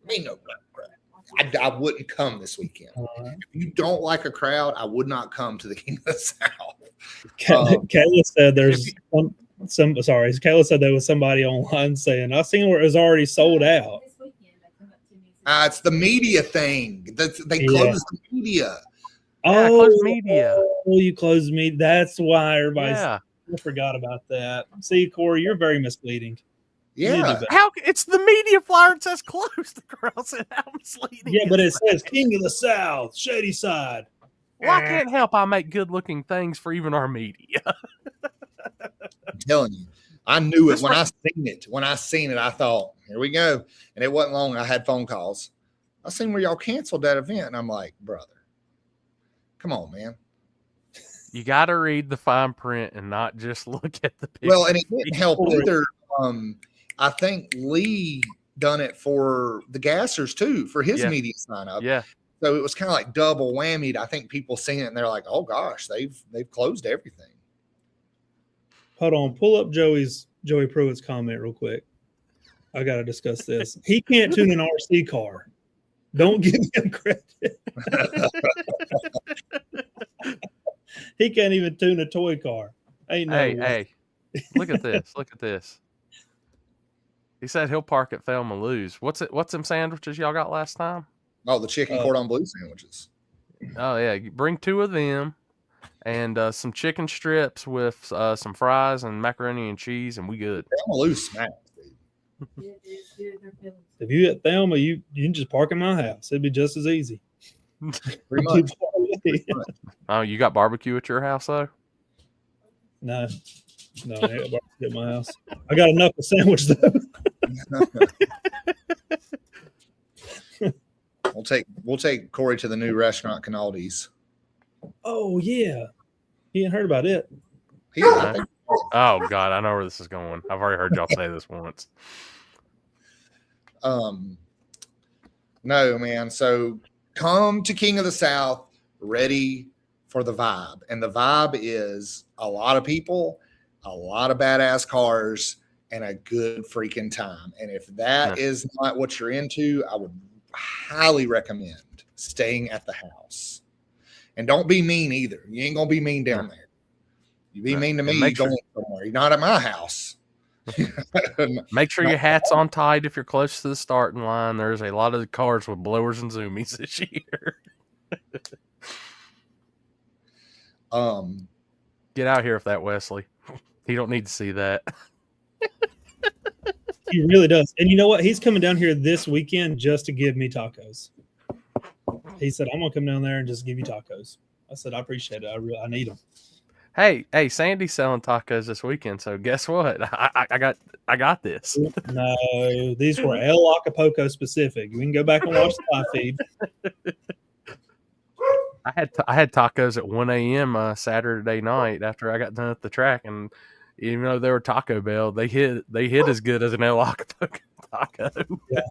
I wouldn't come this weekend. If you don't like a crowd, I would not come to the King of the South. Kayla said there's Kayla said there was somebody online saying, I seen where it was already sold out. It's the media thing. They closed the media. Closed media. You closed me. That's why everybody's. Yeah. I forgot about that. See, Corey, you're very misleading. Yeah. How it's the media flyer that says closed. The girl said how misleading. Yeah, but it says King of the South, Shadyside. Well, I can't help. I make good-looking things for even our media. I'm telling you, I knew it when I seen it. When I seen it, I thought, here we go. And it wasn't long. I had phone calls. I seen where y'all canceled that event, and I'm like, brother, come on, man. You got to read the fine print and not just look at the picture. Well, and it didn't help either. I think Lee done it for the Gassers too, for his media sign up. Yeah. So it was kind of like double whammied. I think people seen it and they're like, oh gosh, they've closed everything. Hold on, pull up Joey Pruitt's comment real quick. I gotta discuss this. He can't tune an RC car. Don't give him credit. He can't even tune a toy car. Ain't no way. Hey, look at this. Look at this. He said he'll park at Thelma Lou's. What's them sandwiches y'all got last time? Oh, the chicken cordon bleu sandwiches. Oh, yeah. You bring 2 of them and some chicken strips with some fries and macaroni and cheese, and we good. Thelma Lou's smacks, dude. If you at Thelma, you can just park in my house. It'd be just as easy. Pretty much. Oh, you got barbecue at your house, though? No, I ain't got barbecue at my house. I got a knuckle sandwich, though. We'll take Corey to the new restaurant, Canaldi's. Oh yeah, he ain't heard about it. Oh God, I know where this is going. I've already heard y'all say this once. No, man. So come to King of the South ready for the vibe, and the vibe is a lot of people, a lot of badass cars, and a good freaking time. And if that is not what you're into, I would highly recommend staying at the house. And don't be mean either. You ain't gonna be mean down there. You be mean to me, going somewhere. You're not at my house. Make sure your hat's on tight if you're close to the starting line. There's a lot of cars with blowers and zoomies this year. Get out here with that, Wesley. He don't need to see that. He really does. And you know what? He's coming down here this weekend just to give me tacos. He said, I'm going to come down there and just give you tacos. I said, I appreciate it. I need them. Hey, Sandy's selling tacos this weekend, so guess what? I got this. No, these were El Acapulco specific. You can go back and watch the live feed. I had tacos at 1 a.m. Saturday night after I got done at the track, and even though they were Taco Bell, they hit as good as an El Acapulco taco. Yeah.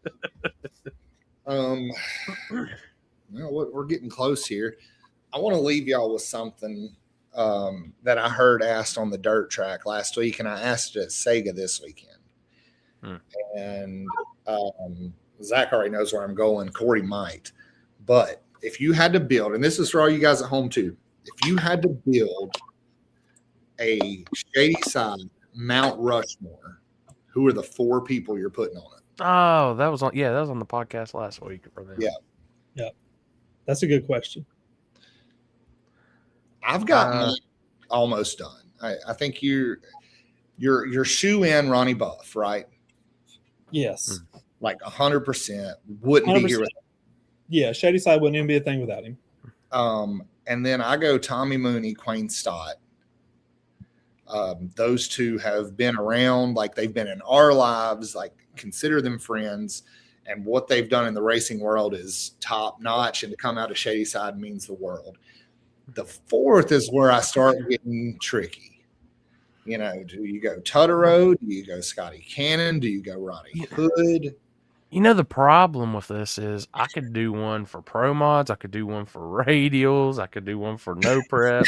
We're getting close here. I want to leave y'all with something that I heard asked on the dirt track last week, and I asked it at Sega this weekend. And Zach already knows where I'm going. Corey might. But if you had to build, and this is for all you guys at home too, if you had to build a Shadyside Mount Rushmore, who are the 4 people you're putting on it? Oh, that was on the podcast last week for them. Yeah. That's a good question. I've got mine almost done. I think you're shoe in Ronnie Buff, right? Yes. Like 100%. Wouldn't 100%. Be here without him. Yeah, Shadyside wouldn't even be a thing without him. And then I go Tommy Mooney, Quayne Stott. Those two have been around, like they've been in our lives, like consider them friends. And what they've done in the racing world is top notch. And to come out of Shadyside means the world. The 4th is where I start getting tricky. You know, do you go Tutterow? Do you go Scotty Cannon? Do you go Ronnie Hood? You know, the problem with this is I could do one for pro mods. I could do one for radials. I could do one for no prep.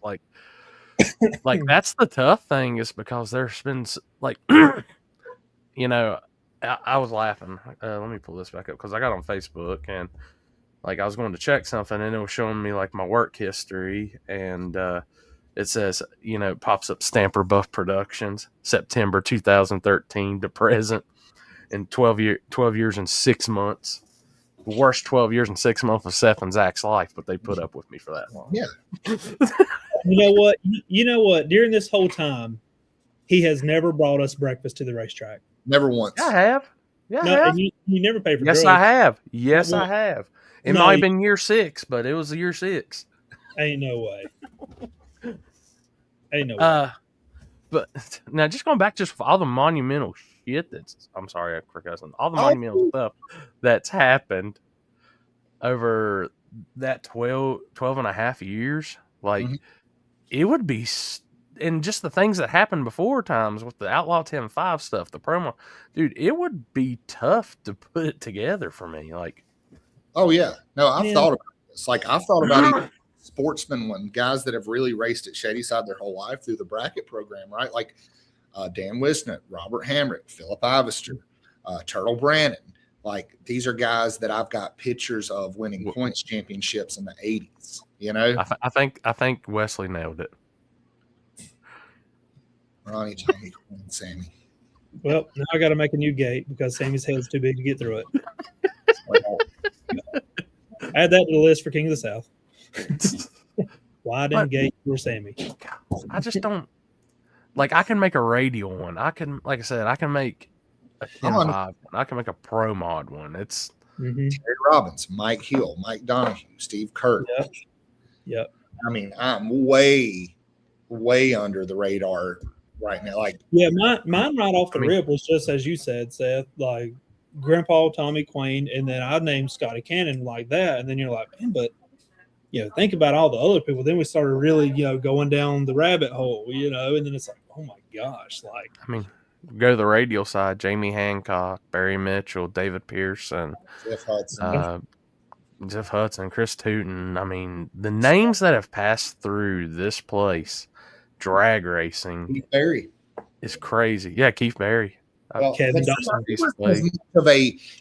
Like that's the tough thing is because there's been like, you know, I was laughing. Let me pull this back up because I got on Facebook and like I was going to check something and it was showing me like my work history and it says, you know, it pops up Stamper Buff Productions, September 2013 to present in 12 years and 6 months. The worst 12 years and 6 months of Seth and Zach's life, but they put up with me for that long. Yeah. You know what? During this whole time, he has never brought us breakfast to the racetrack. Never once. I have. Yeah, I have. You never pay for drugs. I have. Yes, I have. It might have been year 6, but it was year 6. Ain't no way. Ain't no way. But now just going back just for all the monumental shit I'm sorry for cussing, all the monumental stuff that's happened over that 12 and a half years, like it would be, and just the things that happened before times with the Outlaw 10.5 stuff, the promo, dude, it would be tough to put it together for me. Like, oh yeah, no, I've thought about this. Like I've thought about even sportsmen, when guys that have really raced at Shadyside their whole life through the bracket program, right? Like Dan Wisnett, Robert Hamrick, Philip Ivester, Turtle Brannon. Like these are guys that I've got pictures of winning points championships in the 80s. You know, I think Wesley nailed it. Ronnie, Tommy, Quinn, Sammy. Well, now I got to make a new gate because Sammy's head's too big to get through it. Add that to the list for King of the South. Widen gate for Sammy. I just don't like. I can make a radial one. I can, like I said, I can make a 10.5 one. I can make a pro mod one. It's Terry Robbins, Mike Hill, Mike Donahue, Steve Kirk. Yep. I mean, I'm way under the radar right now. Like, yeah, mine right off the rip was just as you said, Seth. Like Grandpa Tommy Quayne, and then I named Scotty Cannon like that, and then you're like, man, but think about all the other people. Then we started really, going down the rabbit hole, and then it's like, oh my gosh, like, I mean, go to the radial side: Jamie Hancock, Barry Mitchell, David Pearson, Jeff Hudson, Chris Tootin. I mean, the names that have passed through this place, drag racing, Keith Barry is crazy. Yeah, Keith Barry. Well, Kevin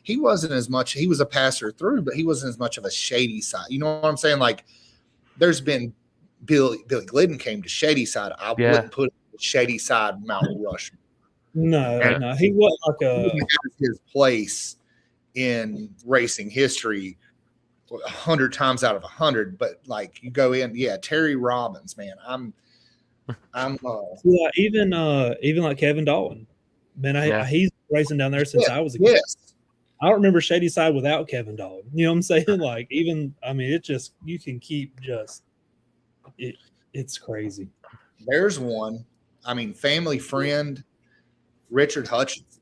he wasn't as much. He was a passer through, but he wasn't as much of a Shadyside. You know what I'm saying? Like, there's been Billy Glidden came to Shadyside. I wouldn't put Shadyside Mount Rushmore. No, he wasn't like He has his place in racing history 100 times out of 100. But like you go in, Terry Robbins, man, I'm even like Kevin Dalton, man. He's racing down there since I was a kid. Yes. I don't remember Shadyside without Kevin Dalton. You know what I'm saying? Like it just, you can keep just it. It's crazy. There's one. I mean, family friend Richard Hutchinson.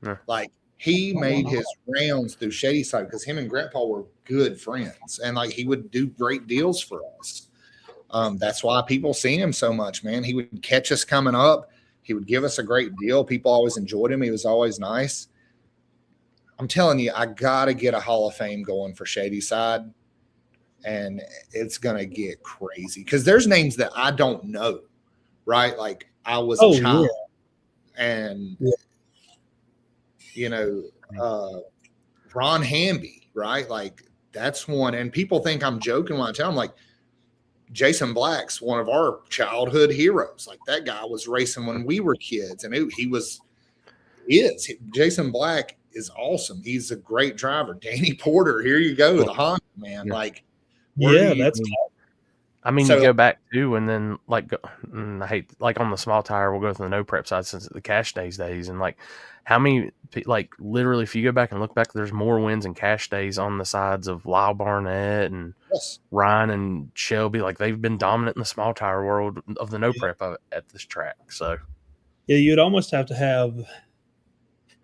Yeah. Like he made his rounds through Shadyside because him and Grandpa were good friends, and like he would do great deals for us. That's why people seen him so much, man. He would catch us coming up. He would give us a great deal. People always enjoyed him. He was always nice. I'm telling you, I got to get a Hall of Fame going for Shadyside, and it's going to get crazy because there's names that I don't know, right? Like I was a child, and, Ron Hamby, right? Like that's one. And people think I'm joking when I tell them, like, Jason Black's one of our childhood heroes. Like that guy was racing when we were kids, and Jason Black is awesome. He's a great driver. Danny Porter, here you go, the Honda man. Yeah. Like, that's. I mean, you go back too, and then like I hate like on the small tire, we'll go to the no prep side since the cash days, and like how many like literally, if you go back and look back, there's more wins and cash days on the sides of Lyle Barnett and Ryan and Shelby. Like they've been dominant in the small tire world of the no prep at this track. So you'd almost have to have.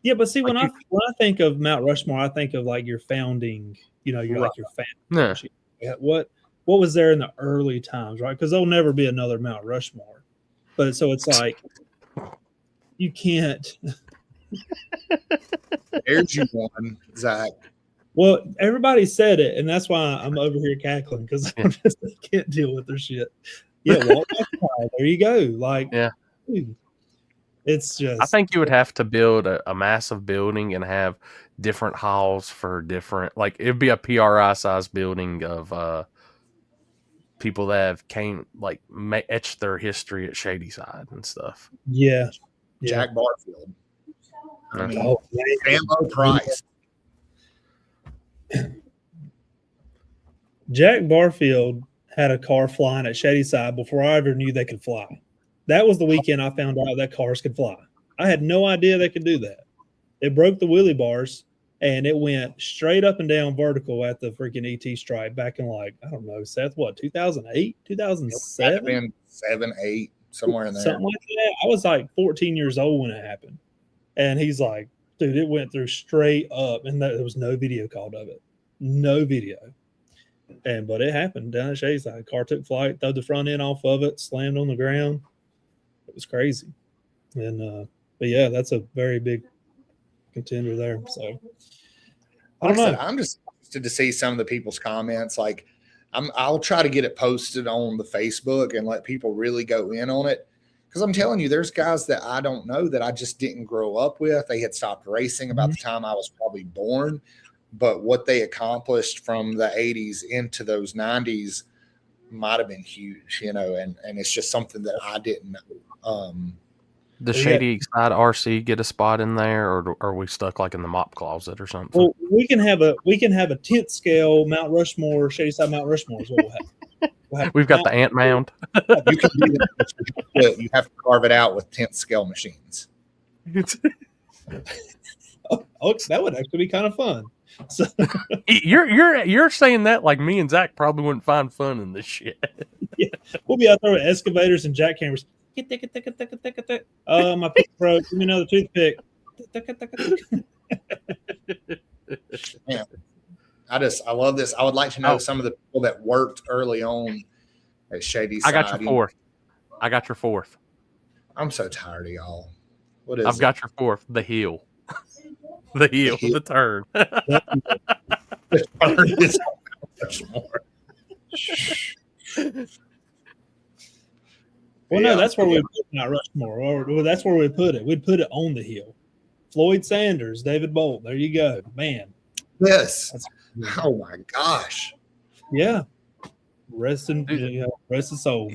Yeah, but see, when I think of Mount Rushmore, I think of like your founding. You're like your family. Yeah. What was there in the early times, right? Because there'll never be another Mount Rushmore. But so it's like you can't. There's you one, Zach. Well, everybody said it, and that's why I'm over here cackling because I can't deal with their shit. Yeah, there you go. Like, dude, it's just. I think you would have to build a massive building and have different halls for different. Like it'd be a PRI size building of people that have etched their history at Shadyside and stuff. Yeah. Jack Barfield. I mean, Sambo Price. Jack Barfield had a car flying at Shadyside before I ever knew they could fly. That was the weekend I found out that cars could fly. I had no idea they could do that. It broke the wheelie bars, and it went straight up and down vertical at the freaking ET stripe back in like, I don't know, Seth, 2008, 2007? 7, 8, somewhere in there. Something like that. I was like 14 years old when it happened. And he's like, dude, it went through straight up, and there was no video called of it. No video. But it happened down at Shadyside. Car took flight, threw the front end off of it, slammed on the ground. It was crazy. And but yeah, that's a very big contender there. So I don't know. I'm just interested to see some of the people's comments. Like I'll try to get it posted on the Facebook and let people really go in on it. Because I'm telling you, there's guys that I don't know that I just didn't grow up with. They had stopped racing about the time I was probably born. But what they accomplished from the 80s into those 90s might have been huge, and it's just something that I didn't know. The Shady Side RC get a spot in there, or are we stuck like in the mop closet or something? Well, we can have a 10th scale Mount Rushmore, Shadyside Mount Rushmore is what we'll have. We've got the ant mound. You can do that. You have to carve it out with 10th scale machines. That would actually be kind of fun. So you're saying that like me and Zach probably wouldn't find fun in this shit. Yeah, we'll be out there with excavators and jackhammers. My pick broke. Give me another toothpick. Man, I love this. I would like to know some of the people that worked early on at Shadyside. I got your fourth. I'm so tired of y'all. What is I've got your fourth. The heel. The turn. The turn is much more. Well, no, that's where we put Mount Rushmore. Or that's where we put it. We'd put it on the hill. Floyd Sanders, David Bolt. There you go, man. Yes. Oh my gosh. Yeah. Rest in soul.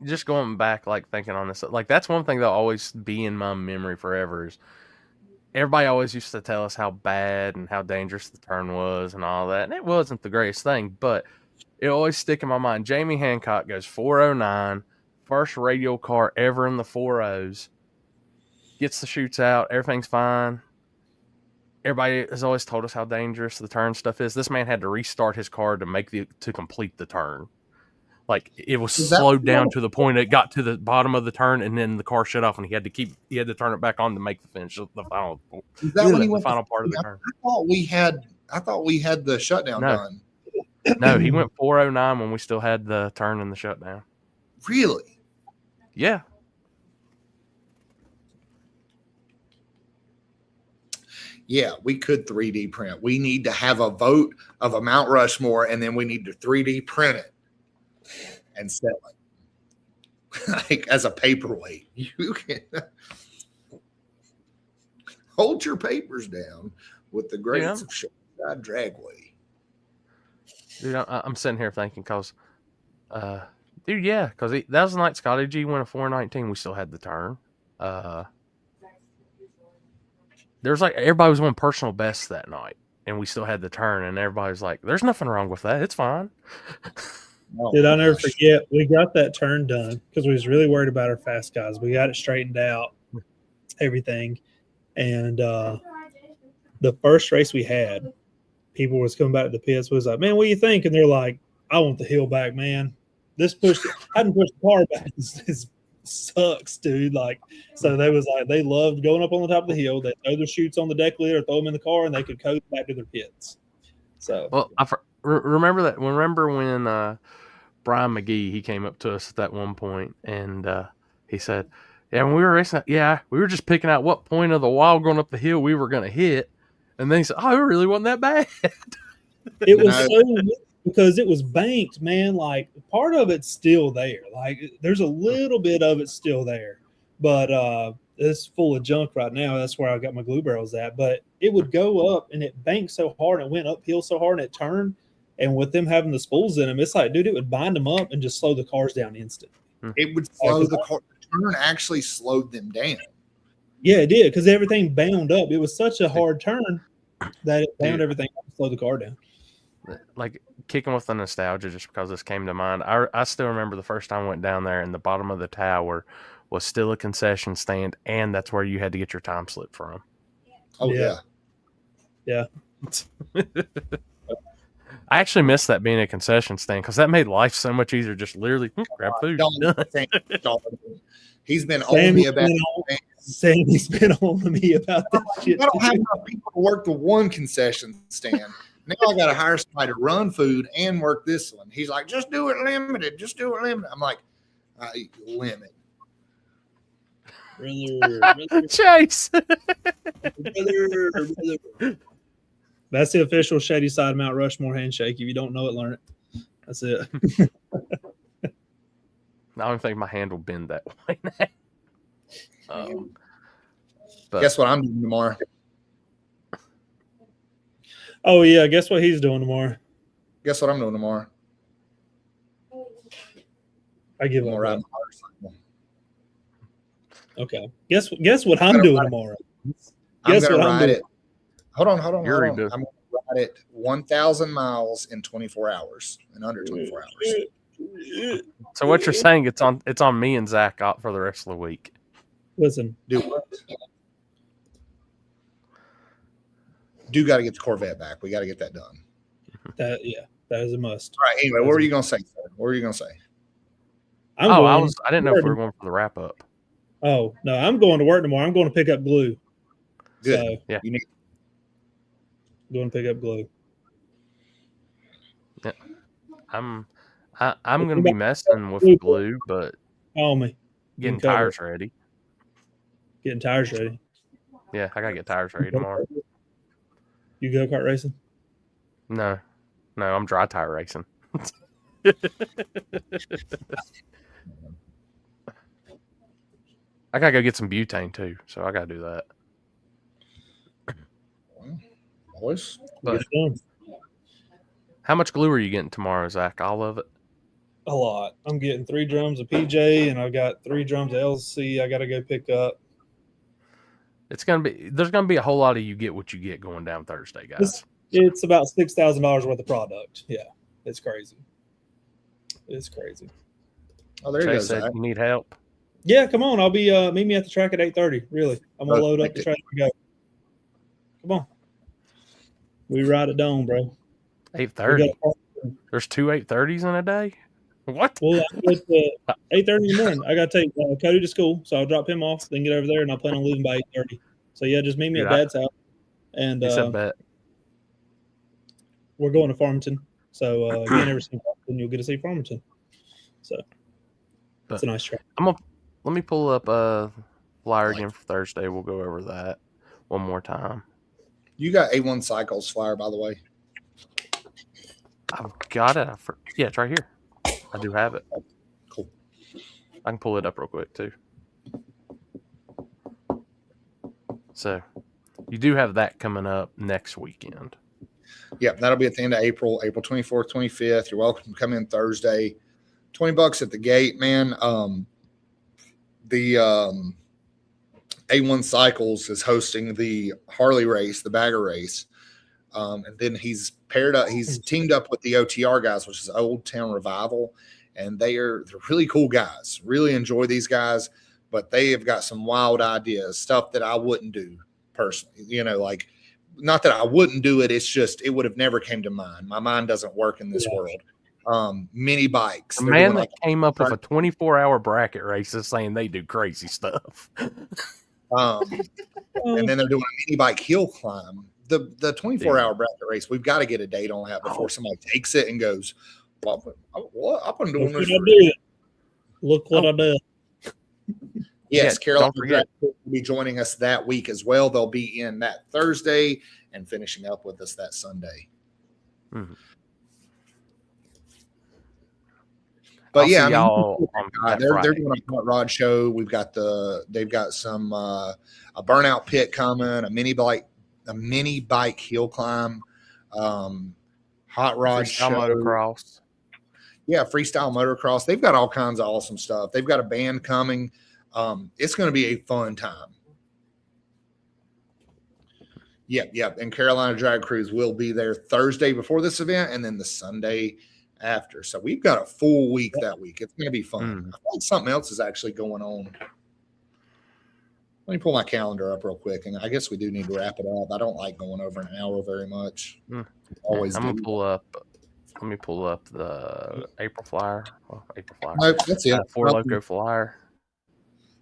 just going back, like thinking on this, like that's one thing that'll always be in my memory forever. Is everybody always used to tell us how bad and how dangerous the turn was and all that, and it wasn't the greatest thing, but it always stick in my mind. Jamie Hancock goes 409, first radial car ever in the 4.0s, gets the shoots out, everything's fine. Everybody has always told us how dangerous the turn stuff is. This man had to restart his car to complete the turn. Like it was slowed down to the point it got to the bottom of the turn, and then the car shut off, and he had to turn it back on to make the finish, the final. Is that when he went the final part of the turn? I thought we had the shutdown done. No, he went 409 when we still had the turn and the shutdown. Really? Yeah. Yeah, we could 3D print. We need to have a vote of a Mount Rushmore, and then we need to 3D print it and sell it like as a paperweight. You can hold your papers down with the greats of Shadyside Dragway. Dude, I'm sitting here thinking because that was the night Scotty G went a 419. We still had the turn. There's like everybody was on personal best that night, and we still had the turn, and everybody was like, "There's nothing wrong with that. It's fine." Did I never forget? We got that turn done because we was really worried about our fast guys. We got it straightened out, everything, and the first race we had, people was coming back to the pits. Was like, "Man, what do you think?" And they're like, "I want the hill back, man. This push, I didn't push the car back. This sucks, dude." Like, so they was like, they loved going up on the top of the hill. They throw their chutes on the deck lid or throw them in the car, and they could coast back to their pits. So, well, I remember that. Remember when Brian McGee, he came up to us at that one point, and he said, "Yeah, when we were racing, we were just picking out what point of the wall going up the hill we were going to hit." And then he said, "Oh, it really wasn't that bad." It was so because it was banked, man. Like part of it's still there. Like there's a little bit of it still there, but it's full of junk right now. That's where I got my glue barrels at. But it would go up and it banked so hard and went uphill so hard and it turned. And with them having the spools in them, it's like, dude, it would bind them up and just slow the cars down instantly. It would slow the car. The turn actually slowed them down. Yeah, it did because everything bound up. It was such a hard turn that it bound everything up and slowed the car down. Like kicking with the nostalgia just because this came to mind. I still remember the first time I went down there and the bottom of the tower was still a concession stand, and that's where you had to get your time slip from. Oh, yeah. Yeah. I actually miss that being a concession stand because that made life so much easier. Just literally grab food. He's been on me about Sammy's been on me about that shit. I don't have enough people to work the one concession stand. Now I got to hire somebody to run food and work this one. He's like, just do it limited. Just do it limited. I'm like, limit. Chase. That's the official Shadyside Mount Rushmore handshake. If you don't know it, learn it. That's it. I don't think my hand will bend that way now. But guess what I'm doing tomorrow? Oh, yeah. Guess what he's doing tomorrow? Guess what I'm doing tomorrow? I give up. Right. Okay. Guess what I'm doing tomorrow? Guess what I'm doing? Hold on. I'm going to ride it 1,000 miles in 24 hours, in under 24 hours. So what you're saying, it's on me and Zach out for the rest of the week. Listen. Do got to get the Corvette back. We got to get that done. That is a must. All right. Anyway, what were you going to say, sir? What were you going to say? I didn't know if we were going for the wrap up. Oh, no, I'm going to work tomorrow. I'm going to pick up glue. Good. So, yeah. You need going to pick up glue. Yeah. I'm going to be messing with glue, but getting tires ready. Getting tires ready. Yeah, I got to get tires ready tomorrow. You go-kart racing? No, I'm dry tire racing. I gotta go get some butane too, so I gotta do that. Boys, but how much glue are you getting tomorrow, Zach? All of it? A lot. I'm getting 3 drums of PJ, and I've got 3 drums of LC. I got to go pick up. There's gonna be a whole lot of you get what you get going down Thursday, guys. It's about $6,000 worth of product. Yeah, it's crazy. It's crazy. Oh, there you Chase go. said Zach. you need help. Yeah, come on. I'll be meet me at the track at 8:30. Really, I'm gonna load up the track and go. Come on, we ride it down, bro. 8:30. There's 2 8:30s in a day. What? Well, I go to 8:30 in the morning. I got to take Cody to school, so I'll drop him off, then get over there, and I'll plan on leaving by 8:30. So yeah, just meet me at Dad's house, and Bet. we're going to Farmington. So if you never seen Farmington, you'll get to see Farmington. So it's a nice track. Let me pull up a flyer again for Thursday. We'll go over that one more time. You got A1 Cycles flyer, by the way. I've got it. Yeah, it's right here. I do have it. Cool. I can pull it up real quick too. So you do have that coming up next weekend. Yeah, that'll be at the end of April 24th, 25th. You're welcome to come in Thursday. $20 at the gate, man. The A1 Cycles is hosting the Harley race, the bagger race. And then he's teamed up with the OTR guys, which is Old Town Revival. And they're really cool guys. Really enjoy these guys, but they have got some wild ideas, stuff that I wouldn't do personally. You know, like, not that I wouldn't do it. It's just, it would have never came to mind. My mind doesn't work in this world. Mini bikes. The man that came up with a 24-hour bracket race is saying they do crazy stuff. And then they're doing a mini bike hill climb. The 24-hour bracket race, we've got to get a date on that before somebody takes it and goes, well, what? I've been doing this. Look what I did. Yes, Carolina Dragway will be joining us that week as well. They'll be in that Thursday and finishing up with us that Sunday. Mm-hmm. But yeah, they're doing a hot rod show. They've got some a burnout pit coming, a mini bike hill climb, hot rod show, motocross. Yeah, freestyle motocross. They've got all kinds of awesome stuff. They've got a band coming. It's going to be a fun time. Yep. And Carolina Drag Cruise will be there Thursday before this event and then the Sunday after. So we've got a full week that week. It's going to be fun. I feel like something else is actually going on. Let me pull my calendar up real quick, and I guess we do need to wrap it up. I don't like going over an hour very much. Always. I'm gonna pull up. Let me pull up the April flyer. No, that's it. Four Loco flyer.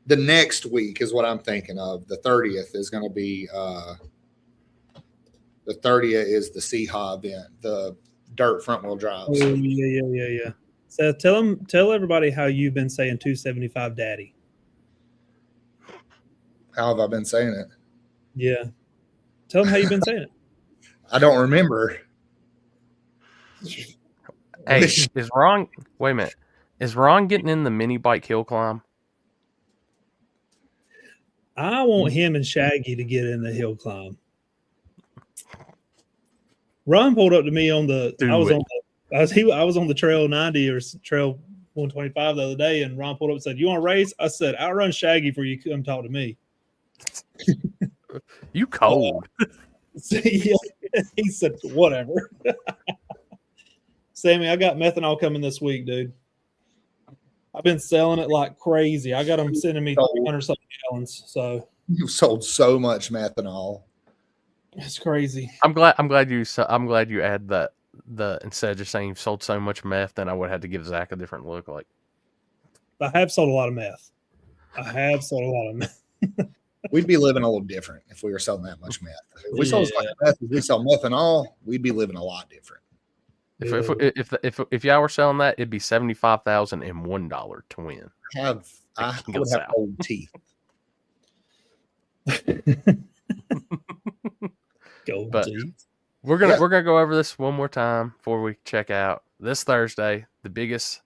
The next week is what I'm thinking of. The 30th is going to be the 30th is the CHA event, the dirt front wheel drives. Oh, yeah. So tell everybody how you've been saying 275 daddy. How have I been saying it? Yeah. Tell them how you've been saying it. I don't remember. Hey, is Ron? Wait a minute. Is Ron getting in the mini bike hill climb? I want him and Shaggy to get in the hill climb. Ron pulled up to me on the. I was on the Trail 90 or Trail 125 the other day, and Ron pulled up and said, "You want to race?" I said, "Outrun Shaggy for you come talk to me." You cold. He said, "Whatever." Sammy, I got methanol coming this week, dude. I've been selling it like crazy. I got them sending me 300 something gallons. So you've sold so much methanol. It's crazy. I'm glad you add that. Instead of just saying you've sold so much meth, then I would have to give Zach a different look. Like, I have sold a lot of meth. We'd be living a little different if we were selling that much meth. If we sold as much meth as we sell methanol, we'd be living a lot different. If y'all were selling that, it'd be $75,000 and $1 to win. I would have old teeth. We're gonna go over this one more time before we check out. This Thursday, the biggest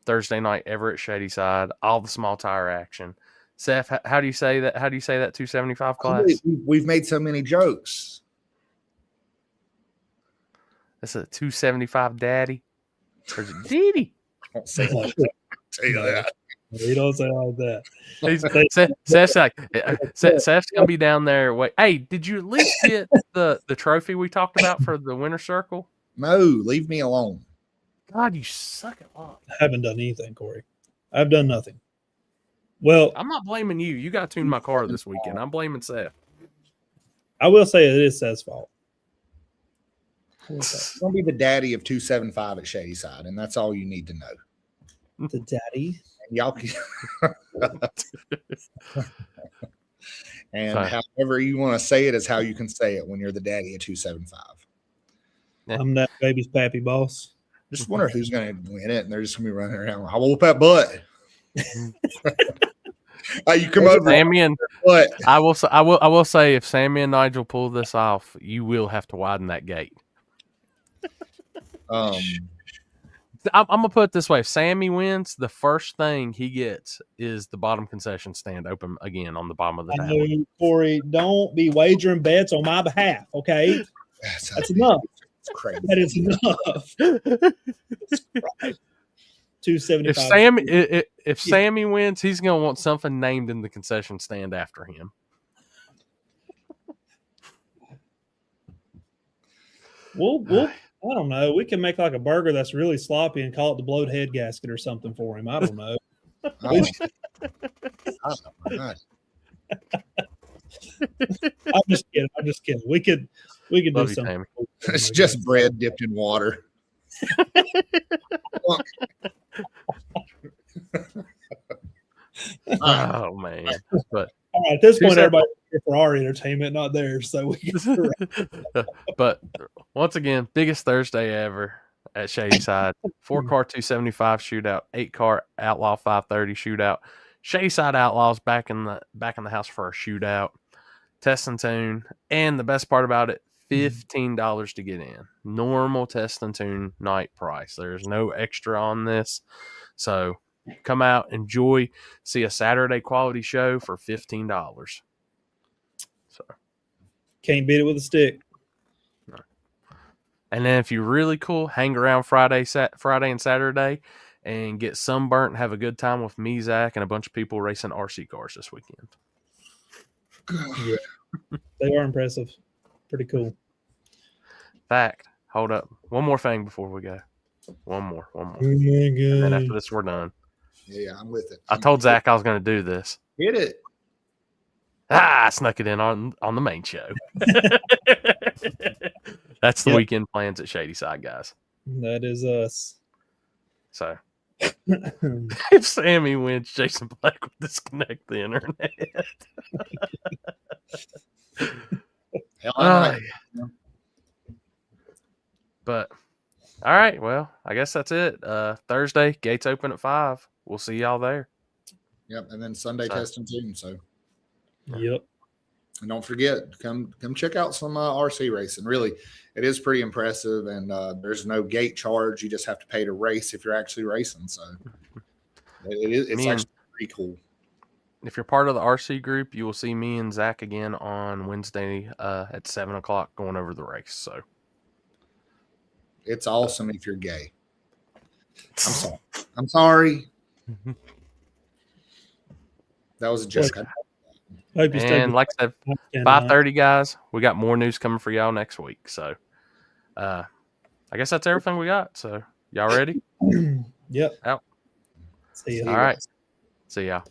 Thursday night ever at Shadyside. All the small tire action. Seth, how do you say that? How do you say that 275 class? We've made so many jokes. That's a 275 daddy. Or is it Diddy? Don't say that. Tell you that. You don't say like that. Seth's gonna be down there. Wait, hey, did you at least get the trophy we talked about for the winter circle? No, leave me alone. God, you suck at luck. I haven't done anything, Corey. I've done nothing. Well, I'm not blaming you. You got to tune my car this weekend. I'm blaming Seth. I will say it is Seth's fault. Don't be the daddy of 275 at Shadyside, and that's all you need to know. The daddy. Y'all can and Fine. however you want to say it is how you can say it when you're the daddy of 275. I'm that baby's pappy boss. Just wonder who's going to win it, and they're just going to be running around. I will whoop that butt. You come over, Sammy and what? I will say if Sammy and Nigel pull this off, you will have to widen that gate. I'm gonna put it this way: if Sammy wins, the first thing he gets is the bottom concession stand open again on the bottom of the I tower. know, Corey, don't be wagering bets on my behalf, okay? That's enough. It's crazy. That is enough. 275. If Sammy wins, he's gonna want something named in the concession stand after him. We'll I don't know. We can make like a burger that's really sloppy and call it the blowed head gasket or something for him. I don't know. Oh, God. I'm just kidding. We could do Love you, something. Sammy. It's just bread dipped in water. Oh man! But All right, at this point, everybody's here for our entertainment, not theirs. So we can. but once again, biggest Thursday ever at Shadyside. 4-car 275 shootout, 8-car Outlaw 530 shootout. Shadyside Outlaws back in the house for a shootout. Test and tune, and the best part about it, $15 to get in. Normal test and tune night price. There's no extra on this, so come out, enjoy, see a Saturday quality show for $15. So Can't beat it with a stick. and then if you're really cool, hang around Friday and Saturday and get sunburnt and have a good time with me, Zach, and a bunch of people racing RC cars this weekend. Yeah. They are impressive. Pretty cool. Fact. Hold up. One more thing before we go. One more. Oh my And then God. after this, we're done. Yeah, I'm with it. I told Zach I was going to do this. Hit it. I snuck it in on the main show. That's the Yep. weekend plans at Shadyside, guys. That is us. So if Sammy wins, Jason Black will disconnect the internet. Hell, I might. But all right, well, I guess that's it. Thursday, gates open at 5. We'll see y'all there. Yep, and then Sunday So- test and tune. So, Yep. and don't forget, come check out some RC racing. Really, it is pretty impressive, and there's no gate charge. You just have to pay to race if you're actually racing. So, it's actually pretty cool. If you're part of the RC group, you will see me and Zach again on Wednesday at 7:00 going over the race. So It's awesome if you're gay. I'm sorry. That was a joke. Hope you stay and like I said, 5:30, guys. We got more news coming for y'all next week. So I guess that's everything we got. So y'all ready? Yep. Out. See ya. All right. See y'all.